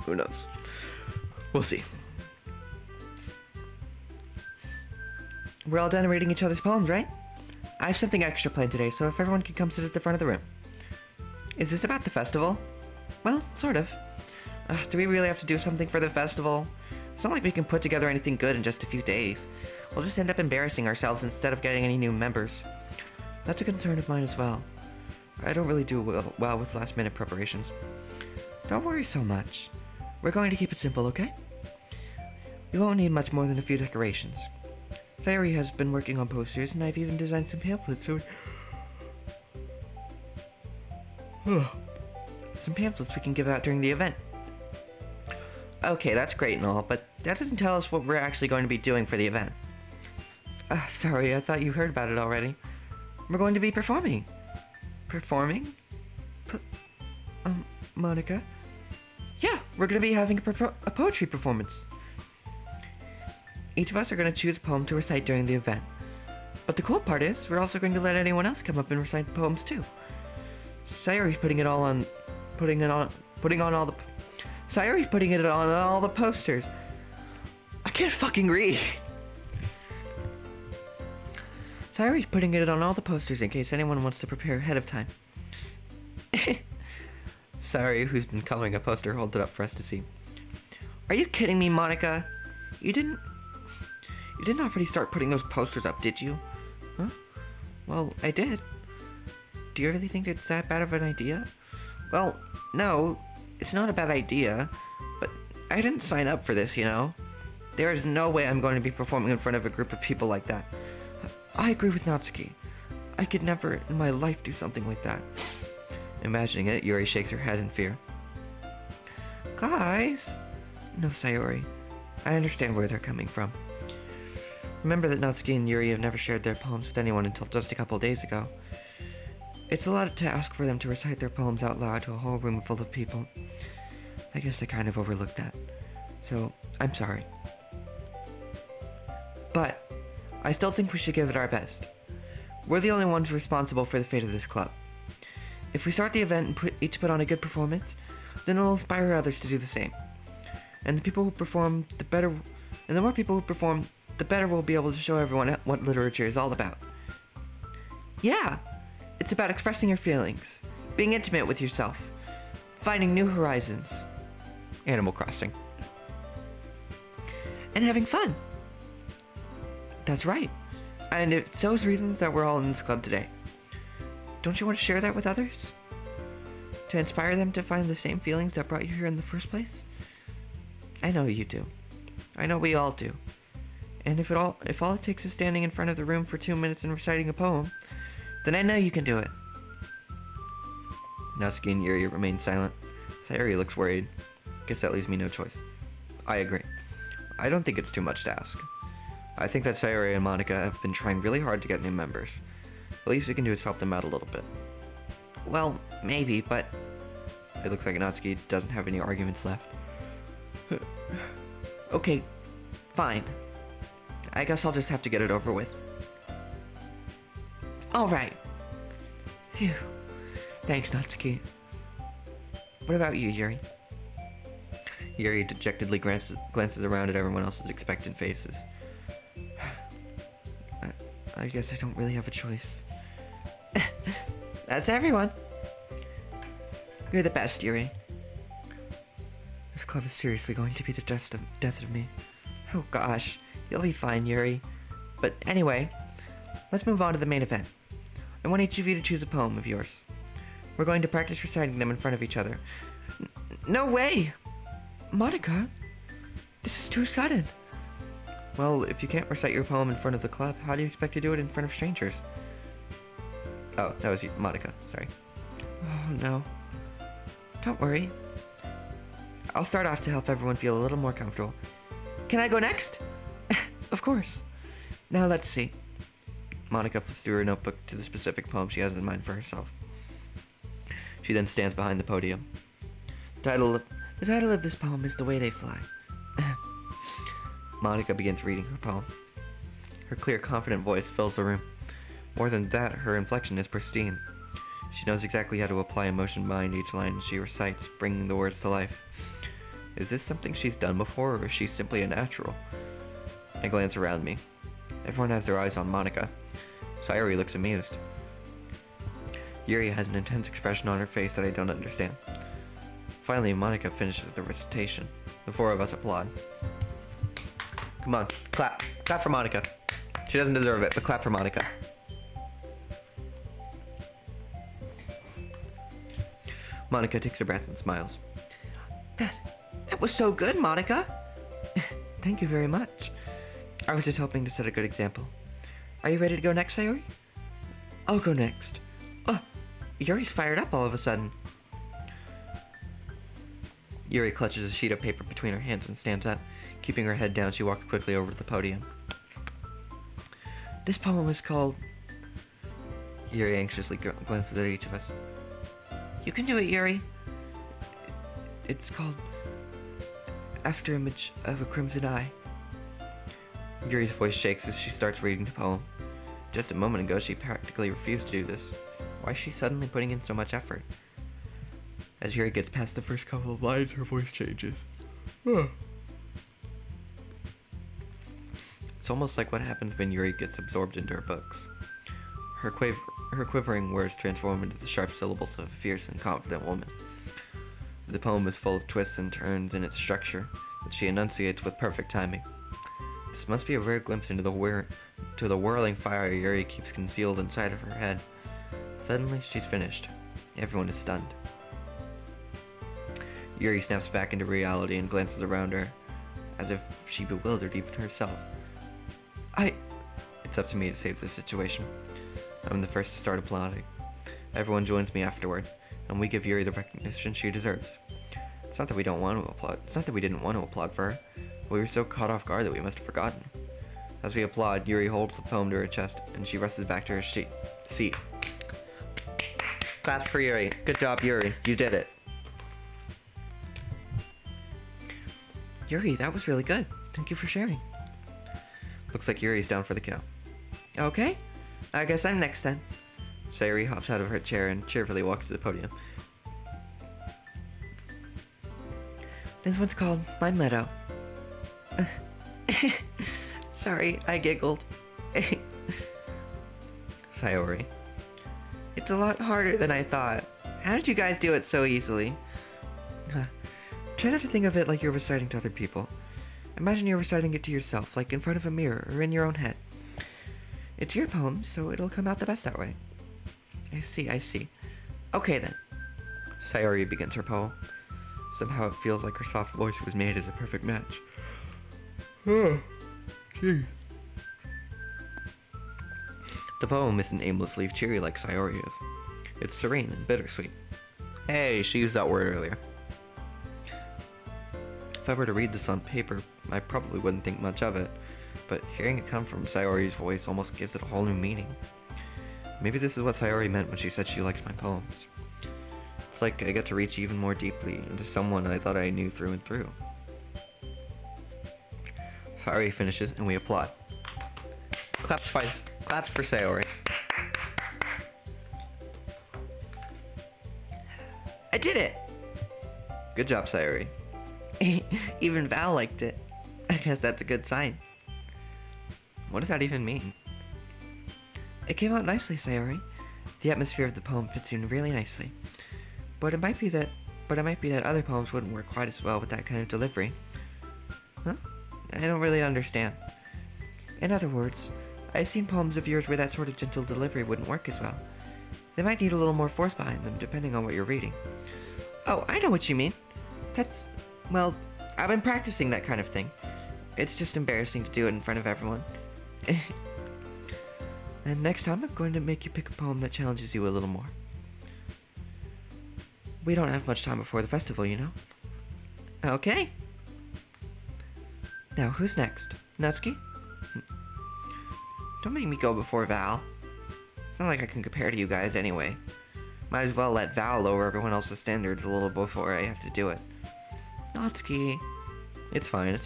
[SPEAKER 1] Who knows? We'll see. We're all done reading each other's poems, right? I have something extra planned today, so if everyone could come sit at the front of the room. Is this about the festival? Well, sort of. Do we really have to do something for the festival? It's not like we can put together anything good in just a few days. We'll just end up embarrassing ourselves instead of getting any new members. That's a concern of mine as well. I don't really do well with last-minute preparations. Don't worry so much. We're going to keep it simple, okay? We won't need much more than a few decorations. Sayori has been working on posters, and I've even designed some pamphlets, some pamphlets we can give out during the event. Okay, that's great and all, but that doesn't tell us what we're actually going to be doing for the event. Sorry, I thought you heard about it already. We're going to be performing. Performing? Monika? Yeah, we're going to be having a poetry performance. Each of us are going to choose a poem to recite during the event. But the cool part is, we're also going to let anyone else come up and recite poems too. Sayori's putting it on all the posters. I can't fucking read. Sayori's putting it on all the posters in case anyone wants to prepare ahead of time. Sayori, who's been coloring a poster, holds it up for us to see. Are you kidding me, Monika? You didn't already start putting those posters up, did you? Huh? Well, I did. Do you really think it's that bad of an idea? Well, no, it's not a bad idea, but I didn't sign up for this, you know? There is no way I'm going to be performing in front of a group of people like that. I agree with Natsuki. I could never in my life do something like that. Imagining it, Yuri shakes her head in fear. Guys! No, Sayori. I understand where they're coming from. Remember that Natsuki and Yuri have never shared their poems with anyone until just a couple days ago. It's a lot to ask for them to recite their poems out loud to a whole room full of people. I guess I kind of overlooked that. So, I'm sorry. But, I still think we should give it our best. We're the only ones responsible for the fate of this club. If we start the event and each put on a good performance, then it'll inspire others to do the same. And the people who perform, the more people who perform, the better we'll be able to show everyone what literature is all about. Yeah! It's about expressing your feelings, being intimate with yourself, finding new horizons. Animal Crossing. And having fun. That's right. And it's those reasons that we're all in this club today. Don't you want to share that with others? To inspire them to find the same feelings that brought you here in the first place? I know you do. I know we all do. And if all it takes is standing in front of the room for 2 minutes and reciting a poem, then I know you can do it. Natsuki and Yuri remain silent. Sayori looks worried. Guess that leaves me no choice. I agree. I don't think it's too much to ask. I think that Sayori and Monica have been trying really hard to get new members. The least we can do is help them out a little bit. Well, maybe, but... It looks like Natsuki doesn't have any arguments left. Okay, fine. I guess I'll just have to get it over with. Alright. Phew. Thanks, Natsuki. What about you, Yuri? Yuri dejectedly glances around at everyone else's expectant faces. I guess I don't really have a choice. That's everyone. You're the best, Yuri. This club is seriously going to be the death of me. Oh gosh, you'll be fine, Yuri. But anyway, let's move on to the main event. I want each of you to choose a poem of yours. We're going to practice reciting them in front of each other. No way! Monica, this is too sudden. Well, if you can't recite your poem in front of the club, how do you expect to do it in front of strangers? Oh, that was you, Monica, sorry. Oh no. Don't worry. I'll start off to help everyone feel a little more comfortable. Can I go next? Of course. Now let's see. Monica flips through her notebook to the specific poem she has in mind for herself. She then stands behind the podium. The title of this poem is The Way They Fly. Monica begins reading her poem. Her clear, confident voice fills the room. More than that, her inflection is pristine. She knows exactly how to apply emotion behind each line she recites, bringing the words to life. Is this something she's done before, or is she simply a natural? I glance around me. Everyone has their eyes on Monica. Sayori looks amused. Yuri has an intense expression on her face that I don't understand. Finally, Monica finishes the recitation. The four of us applaud. Come on, clap. Clap for Monica. She doesn't deserve it, but clap for Monica. Monica takes a breath and smiles. That was so good, Monica. Thank you very much. I was just hoping to set a good example. Are you ready to go next, Sayori? I'll go next. Oh, Yuri's fired up all of a sudden. Yuri clutches a sheet of paper between her hands and stands up. Keeping her head down, she walks quickly over to the podium. This poem is called... Yuri anxiously glances at each of us. You can do it, Yuri. It's called Afterimage of a Crimson Eye. Yuri's voice shakes as she starts reading the poem. Just a moment ago, she practically refused to do this. Why is she suddenly putting in so much effort? As Yuri gets past the first couple of lines, her voice changes. It's almost like what happens when Yuri gets absorbed into her books. Her quivering words transform into the sharp syllables of a fierce and confident woman. The poem is full of twists and turns in its structure that she enunciates with perfect timing. This must be a rare glimpse into the whirling fire Yuri keeps concealed inside of her head. Suddenly, she's finished. Everyone is stunned. Yuri snaps back into reality and glances around her, as if she bewildered even herself. It's up to me to save this situation. I'm the first to start applauding. Everyone joins me afterward, and we give Yuri the recognition she deserves. It's not that we don't want to applaud. It's not that we didn't want to applaud for her. We were so caught off guard that we must have forgotten. As we applaud, Yuri holds the poem to her chest, and she rushes back to her seat. Claps for Yuri. Good job, Yuri. You did it. Yuri, that was really good. Thank you for sharing. Looks like Yuri's down for the count. Okay, I guess I'm next then. Sayori hops out of her chair and cheerfully walks to the podium. This one's called My Meadow. Sorry, I giggled. Sayori. It's a lot harder than I thought. How did you guys do it so easily? Try not to think of it like you're reciting to other people. Imagine you're reciting it to yourself, like in front of a mirror or in your own head. It's your poem, so it'll come out the best that way. I see. Okay then. Sayori begins her poem. Somehow it feels like her soft voice was made as a perfect match. Oh, gee. The poem isn't aimlessly cheery like Sayori is. It's serene and bittersweet. Hey, she used that word earlier. If I were to read this on paper, I probably wouldn't think much of it. but hearing it come from Sayori's voice almost gives it a whole new meaning. Maybe this is what Sayori meant when she said she likes my poems. It's like I get to reach even more deeply into someone I thought I knew through and through. Sayori finishes and we applaud. Claps for Sayori. I did it! Good job, Sayori. Even Val liked it. I guess that's a good sign. What does that even mean? It came out nicely, Sayori. The atmosphere of the poem fits in really nicely. But it might be that other poems wouldn't work quite as well with that kind of delivery. Huh? I don't really understand. In other words, I've seen poems of yours where that sort of gentle delivery wouldn't work as well. They might need a little more force behind them, depending on what you're reading. Oh, I know what you mean. Well, I've been practicing that kind of thing. It's just embarrassing to do it in front of everyone. And next time I'm going to make you pick a poem that challenges you a little more. We don't have much time before the festival, you know? Okay. Now, who's next? Natsuki? Don't make me go before Val. It's not like I can compare to you guys anyway. Might as well let Val lower everyone else's standards a little before I have to do it. Natsuki. It's fine.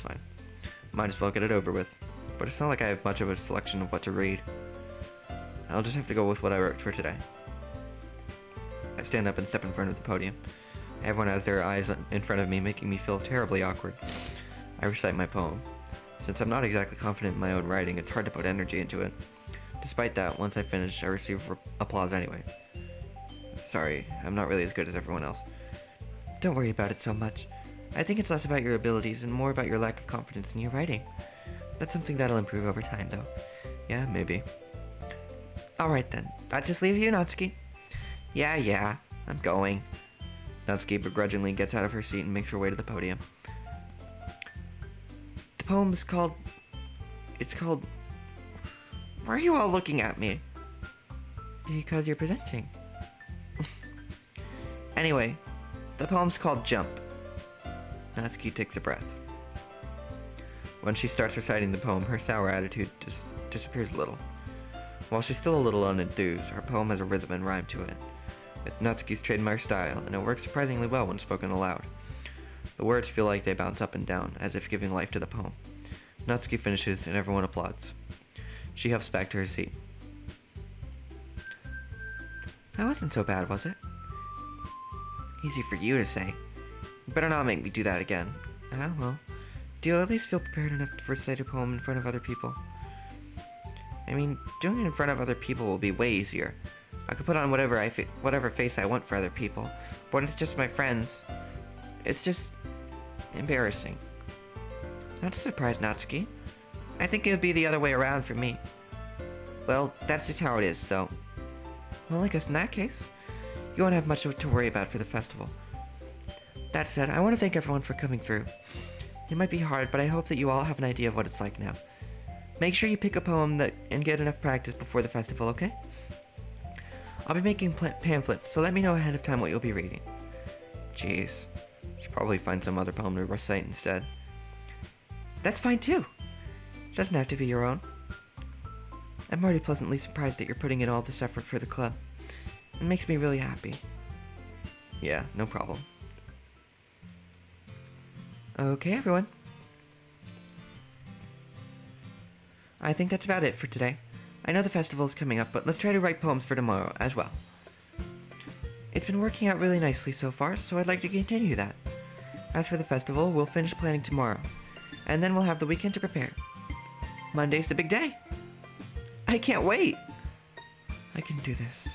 [SPEAKER 1] Might as well get it over with. But it's not like I have much of a selection of what to read. I'll just have to go with what I wrote for today. I stand up and step in front of the podium. Everyone has their eyes in front of me, making me feel terribly awkward. I recite my poem. Since I'm not exactly confident in my own writing, it's hard to put energy into it. Despite that, once I finish, I receive applause anyway. Sorry, I'm not really as good as everyone else. Don't worry about it so much. I think it's less about your abilities and more about your lack of confidence in your writing. That's something that'll improve over time, though. Yeah, maybe. Alright then, that just leaves you, Natsuki. Yeah, I'm going. Natsuki begrudgingly gets out of her seat and makes her way to the podium. The poem is called... Why are you all looking at me? Because you're presenting. Anyway, the poem's called Jump. Natsuki takes a breath. When she starts reciting the poem, her sour attitude disappears a little. While she's still a little unenthused, her poem has a rhythm and rhyme to it. It's Natsuki's trademark style, and it works surprisingly well when spoken aloud. The words feel like they bounce up and down, as if giving life to the poem. Natsuki finishes, and everyone applauds. She huffs back to her seat. That wasn't so bad, was it? Easy for you to say. You better not make me do that again. Well, do you at least feel prepared enough to recite a poem in front of other people? I mean, doing it in front of other people will be way easier. I could put on whatever face I want for other people, but when it's just my friends, it's just embarrassing. Not a surprise, Natsuki. I think it would be the other way around for me. Well, that's just how it is, so... Well, I guess in that case, you won't have much to worry about for the festival. That said, I want to thank everyone for coming through. It might be hard, but I hope that you all have an idea of what it's like now. Make sure you pick a poem and get enough practice before the festival, okay? I'll be making pamphlets, so let me know ahead of time what you'll be reading. Jeez. Should probably find some other poem to recite instead. That's fine too. It doesn't have to be your own. I'm already pleasantly surprised that you're putting in all this effort for the club. It makes me really happy. Yeah, no problem. Okay, everyone. I think that's about it for today. I know the festival is coming up, but let's try to write poems for tomorrow as well. It's been working out really nicely so far, so I'd like to continue that. As for the festival, we'll finish planning tomorrow, and then we'll have the weekend to prepare. Monday's the big day. I can't wait. I can do this.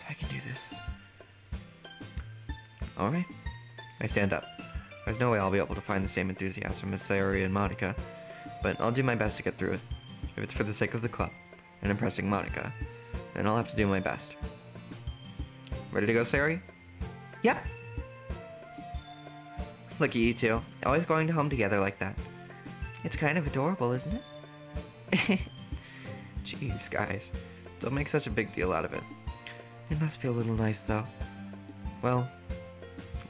[SPEAKER 1] Alright. I stand up. There's no way I'll be able to find the same enthusiasm as Sayori and Monica, but I'll do my best to get through it. If it's for the sake of the club and impressing Monica, then I'll have to do my best. Ready to go, Sayori? Yep. Look at you two, always going home together like that. It's kind of adorable, isn't it? Jeez, guys. Don't make such a big deal out of it. It must feel a little nice, though. Well,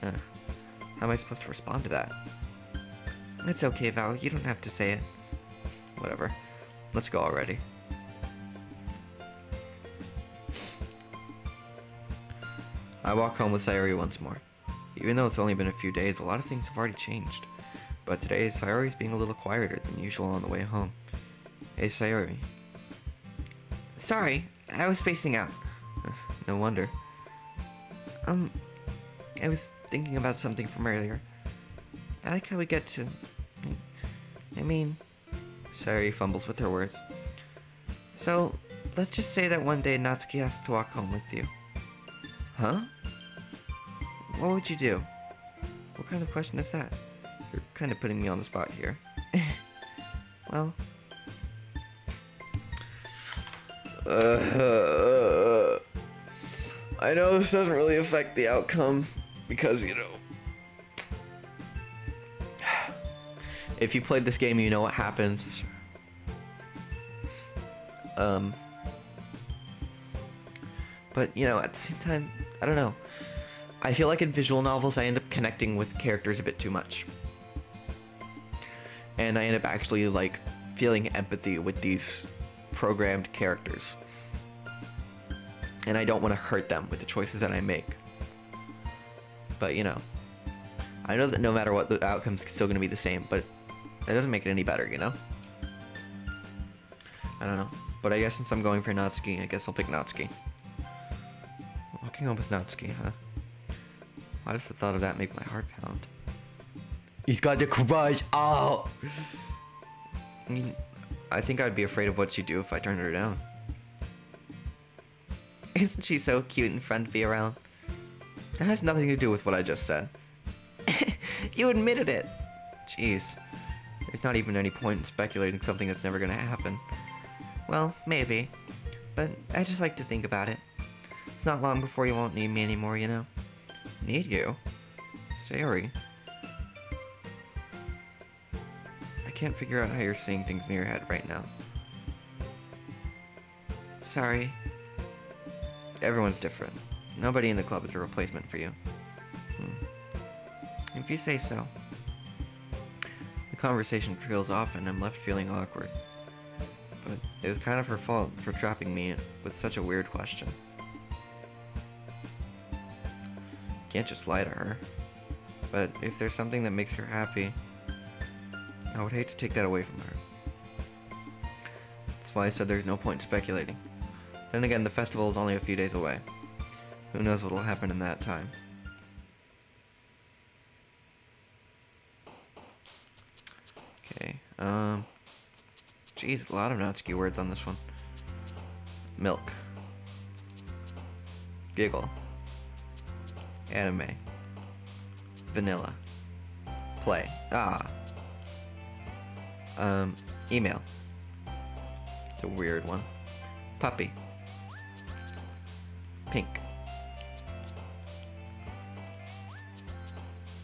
[SPEAKER 1] how am I supposed to respond to that? It's okay, Val. You don't have to say it. Whatever. let's go already. I walk home with Sayori once more. Even though it's only been a few days, a lot of things have already changed. But today, Sayori's being a little quieter than usual on the way home. Hey, Sayori. Sorry, I was spacing out. No wonder. I was thinking about something from earlier. I like how we get to... I mean... Sayori fumbles with her words. So, let's just say that one day Natsuki has to walk home with you. Huh? What would you do? What kind of question is that? You're kind of putting me on the spot here. Well... I know this doesn't really affect the outcome, because, you know... If you played this game, you know what happens. But, you know, at the same time, I don't know. I feel like in visual novels, I end up connecting with characters a bit too much. And I end up actually, like, feeling empathy with these programmed characters. And I don't want to hurt them with the choices that I make. But, you know, I know that no matter what, the outcome's still going to be the same, but that doesn't make it any better, you know? I don't know. But I guess since I'm going for Natsuki, I guess I'll pick Natsuki. Walking home with Natsuki, huh? Why does the thought of that make my heart pound? He's got the courage! Oh! I mean, I think I'd be afraid of what she'd do if I turned her down. Isn't she so cute and fun to be around? That has nothing to do with what I just said. You admitted it! Jeez. There's not even any point in speculating something that's never gonna happen. Well, maybe. But I just like to think about it. It's not long before you won't need me anymore, you know? Need you? Sayori. I can't figure out how you're seeing things in your head right now. Sorry. Everyone's different. Nobody in the club is a replacement for you. If you say so. The conversation trails off and I'm left feeling awkward. But it was kind of her fault for trapping me with such a weird question. Can't just lie to her. But if there's something that makes her happy, I would hate to take that away from her. That's why I said there's no point in speculating. Then again, the festival is only a few days away. Who knows what will happen in that time. Okay, geez, a lot of Natsuki words on this one. Milk. Giggle. Anime. Vanilla. Play. Email. It's a weird one. Puppy. Pink.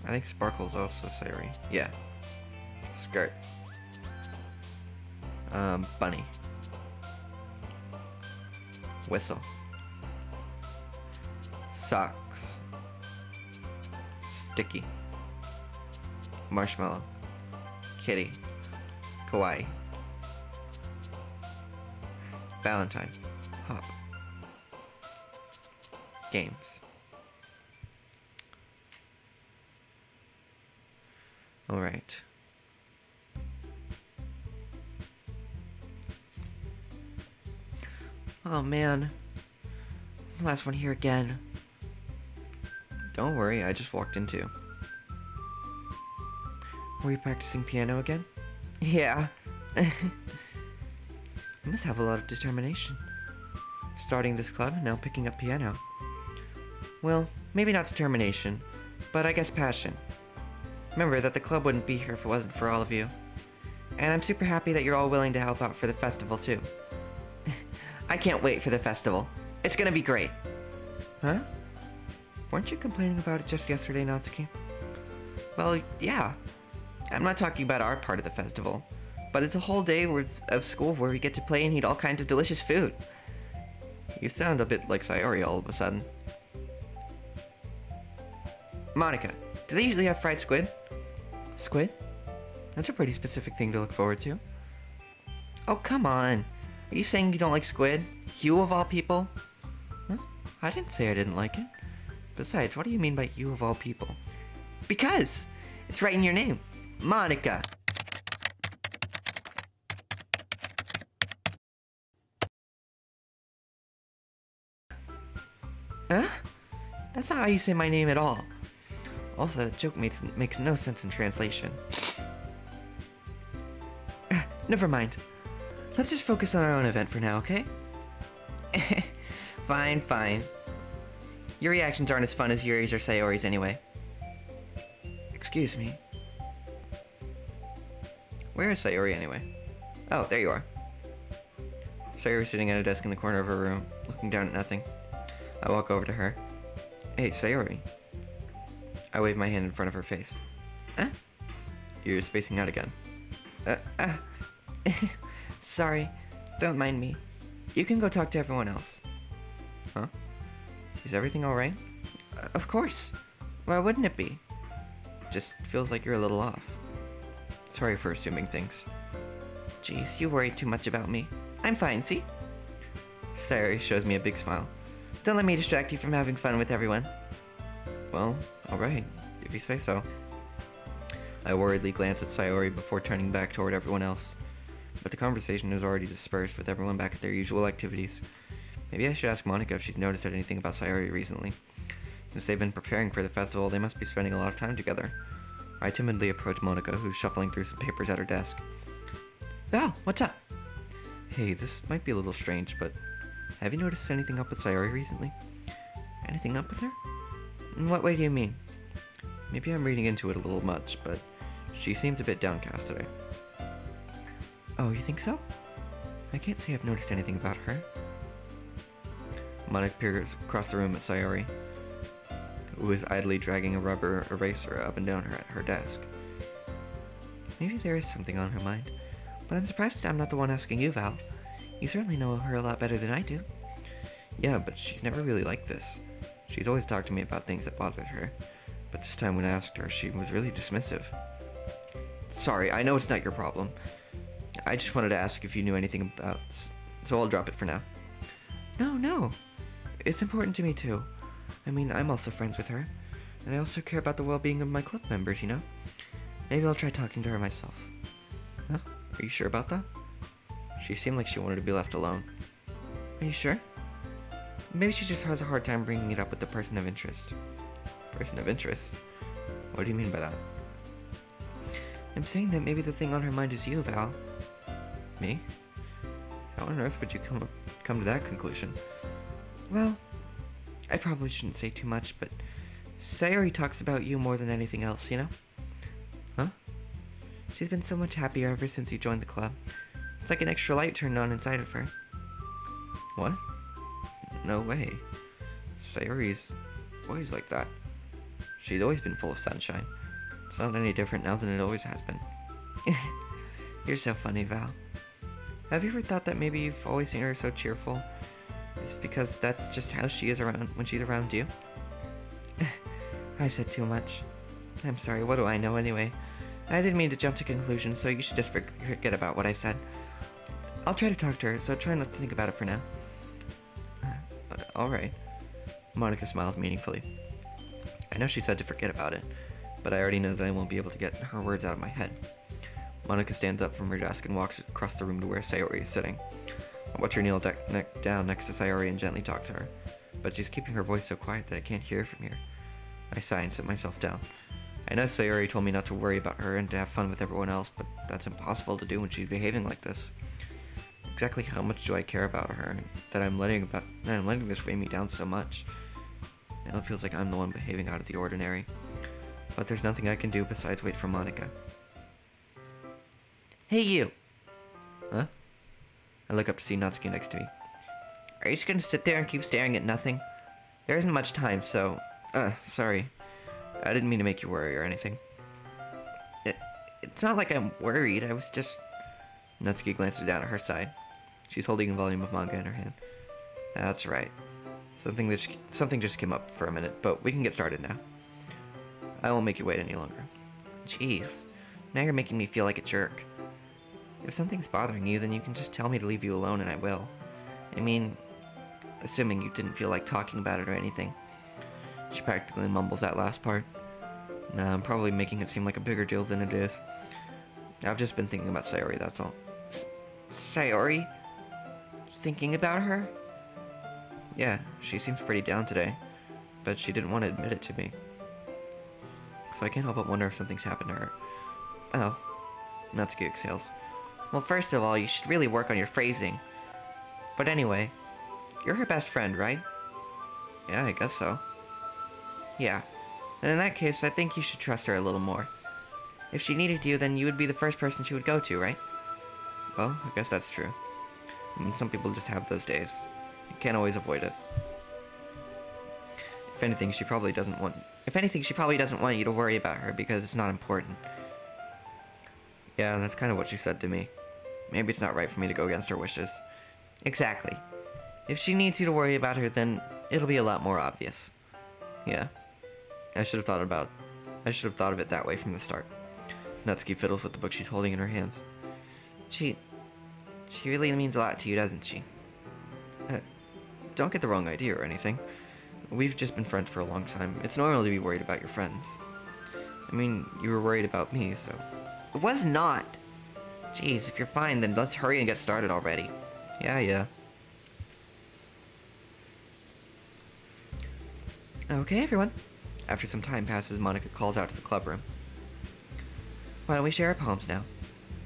[SPEAKER 1] I think Sparkle's also Sayori. Yeah. Skirt. Bunny. Whistle. Socks. Sticky. Marshmallow. Kitty. Kawaii. Valentine. Hop. Games. Alright. Oh man. Last one here again. Don't worry, I just walked in too. Were you practicing piano again? Yeah. You must have a lot of determination. Starting this club and now picking up piano. Well, maybe not determination, but I guess passion. Remember that the club wouldn't be here if it wasn't for all of you. And I'm super happy that you're all willing to help out for the festival too. I can't wait for the festival. It's gonna be great. Huh? Weren't you complaining about it just yesterday, Natsuki? Well, yeah. I'm not talking about our part of the festival, but it's a whole day worth of school where we get to play and eat all kinds of delicious food. You sound a bit like Sayori all of a sudden. Monica, do they usually have fried squid? Squid? That's a pretty specific thing to look forward to. Oh, come on. Are you saying you don't like squid? You of all people? Huh? I didn't say I didn't like it. Besides, what do you mean by you of all people? Because! It's right in your name. Monica. Huh? That's not how you say my name at all. Also, that joke makes no sense in translation. Never mind. Let's just focus on our own event for now, okay? Fine, fine. Your reactions aren't as fun as Yuri's or Sayori's anyway. Excuse me. Where is Sayori anyway? Oh, there you are. Sayori's sitting at a desk in the corner of her room, looking down at nothing. I walk over to her. Hey, Sayori. I wave my hand in front of her face. Huh? You're spacing out again. Sorry. Don't mind me. You can go talk to everyone else. Huh? Is everything alright? Of course. Why wouldn't it be? Just feels like you're a little off. Sorry for assuming things. Jeez, you worry too much about me. I'm fine, see? Sayori shows me a big smile. Don't let me distract you from having fun with everyone. Well, alright, if you say so. I worriedly glance at Sayori before turning back toward everyone else. But the conversation is already dispersed with everyone back at their usual activities. Maybe I should ask Monica if she's noticed anything about Sayori recently. Since they've been preparing for the festival, they must be spending a lot of time together. I timidly approach Monica, who's shuffling through some papers at her desk. Val, what's up? Hey, this might be a little strange, but have you noticed anything up with Sayori recently? Anything up with her? In what way do you mean? Maybe I'm reading into it a little much, but she seems a bit downcast today. Oh, you think so? I can't say I've noticed anything about her. Monica peers across the room at Sayori, who is idly dragging a rubber eraser up and down her desk. Maybe there is something on her mind, but I'm surprised I'm not the one asking you, Val. You certainly know her a lot better than I do. Yeah, but she's never really like this. She's always talked to me about things that bothered her, but this time when I asked her, she was really dismissive. Sorry, I know it's not your problem. I just wanted to ask if you knew anything about... So I'll drop it for now. No. It's important to me too. I mean, I'm also friends with her, and I also care about the well-being of my club members, you know? Maybe I'll try talking to her myself. Huh? Are you sure about that? She seemed like she wanted to be left alone. Are you sure? Maybe she just has a hard time bringing it up with the person of interest. Person of interest? What do you mean by that? I'm saying that maybe the thing on her mind is you, Val. Me? How on earth would you come to that conclusion? Well, I probably shouldn't say too much, but Sayori talks about you more than anything else, you know? Huh? She's been so much happier ever since you joined the club. It's like an extra light turned on inside of her. What? No way. Sayori's always like that. She's always been full of sunshine. It's not any different now than it always has been. You're so funny, Val. Have you ever thought that maybe you've always seen her so cheerful? It's because that's just how she is around when she's around you? I said too much. I'm sorry, what do I know anyway? I didn't mean to jump to conclusions, so you should just forget about what I said. I'll try to talk to her, so try not to think about it for now. Alright. Monica smiles meaningfully. I know she said to forget about it, but I already know that I won't be able to get her words out of my head. Monica stands up from her desk and walks across the room to where Sayori is sitting. I watch her kneel down next to Sayori and gently talk to her, but she's keeping her voice so quiet that I can't hear from here. I sigh and sit myself down. I know Sayori told me not to worry about her and to have fun with everyone else, but that's impossible to do when she's behaving like this. Exactly how much do I care about her, that I'm letting this weigh me down so much? Now it feels like I'm the one behaving out of the ordinary. But there's nothing I can do besides wait for Monica. Hey you! Huh? I look up to see Natsuki next to me. Are you just gonna sit there and keep staring at nothing? There isn't much time, so... sorry. I didn't mean to make you worry or anything. It's not like I'm worried, I was just... Natsuki glances down at her side. She's holding a volume of manga in her hand. That's right. Something just came up for a minute, but we can get started now. I won't make you wait any longer. Jeez. Now you're making me feel like a jerk. If something's bothering you, then you can just tell me to leave you alone and I will. I mean, assuming you didn't feel like talking about it or anything. She practically mumbles that last part. Nah, I'm probably making it seem like a bigger deal than it is. I've just been thinking about Sayori, that's all. Sayori? Thinking about her? Yeah, she seems pretty down today, but she didn't want to admit it to me. So I can't help but wonder if something's happened to her. Oh. Natsuki exhales. Well, first of all, you should really work on your phrasing. But anyway, you're her best friend, right? Yeah, I guess so. Yeah. And in that case, I think you should trust her a little more. If she needed you, then you would be the first person she would go to, right? Well, I guess that's true. I mean, some people just have those days. You can't always avoid it. If anything, she probably doesn't want you to worry about her because it's not important. Yeah, that's kind of what she said to me. Maybe it's not right for me to go against her wishes. Exactly. If she needs you to worry about her, then it'll be a lot more obvious. Yeah. I should have thought of it that way from the start. Natsuki fiddles with the book she's holding in her hands. She really means a lot to you, doesn't she? Don't get the wrong idea or anything. We've just been friends for a long time. It's normal to be worried about your friends. I mean, you were worried about me, so... It was not! Jeez, if you're fine, then let's hurry and get started already. Yeah. Okay, everyone. After some time passes, Monika calls out to the club room. Why don't we share our poems now?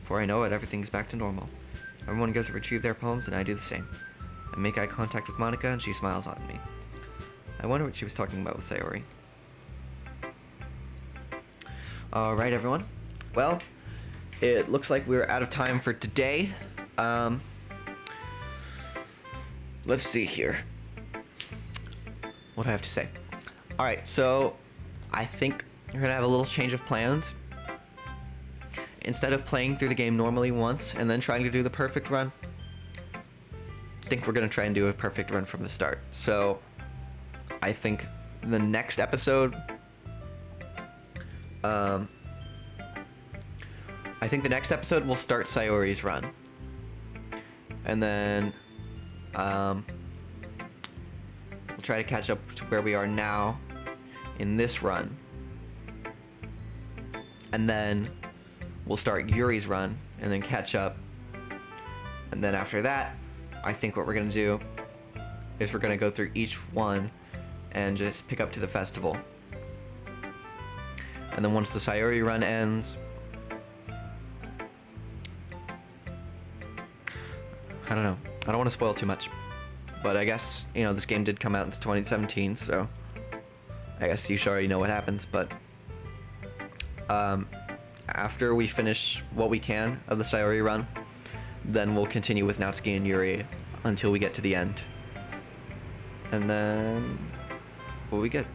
[SPEAKER 1] Before I know it, everything's back to normal. Everyone goes to retrieve their poems, and I do the same. I make eye contact with Monika, and she smiles at me. I wonder what she was talking about with Sayori. Alright, everyone. Well, it looks like we're out of time for today. Let's see here. What do I have to say? Alright, so I think we're gonna have a little change of plans. Instead of playing through the game normally once and then trying to do the perfect run, I think we're gonna try and do a perfect run from the start. So I think the next episode, we'll start Sayori's run, and then we'll try to catch up to where we are now in this run, and then we'll start Yuri's run and then catch up, and then after that, I think what we're gonna do is we're gonna go through each one and just pick up to the festival. And then once the Sayori run ends, I don't know. I don't want to spoil too much. But I guess, you know, this game did come out in 2017, so I guess you should already know what happens. But after we finish what we can of the Sayori run, then we'll continue with Natsuki and Yuri until we get to the end. And then we'll be good.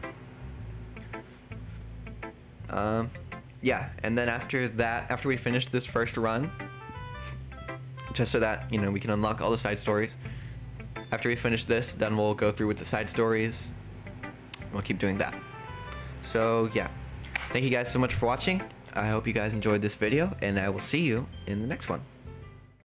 [SPEAKER 1] Yeah, and then after that, after we finish this first run, just so that, you know, we can unlock all the side stories. After we finish this, then we'll go through with the side stories. We'll keep doing that. So, yeah. Thank you guys so much for watching. I hope you guys enjoyed this video, and I will see you in the next one.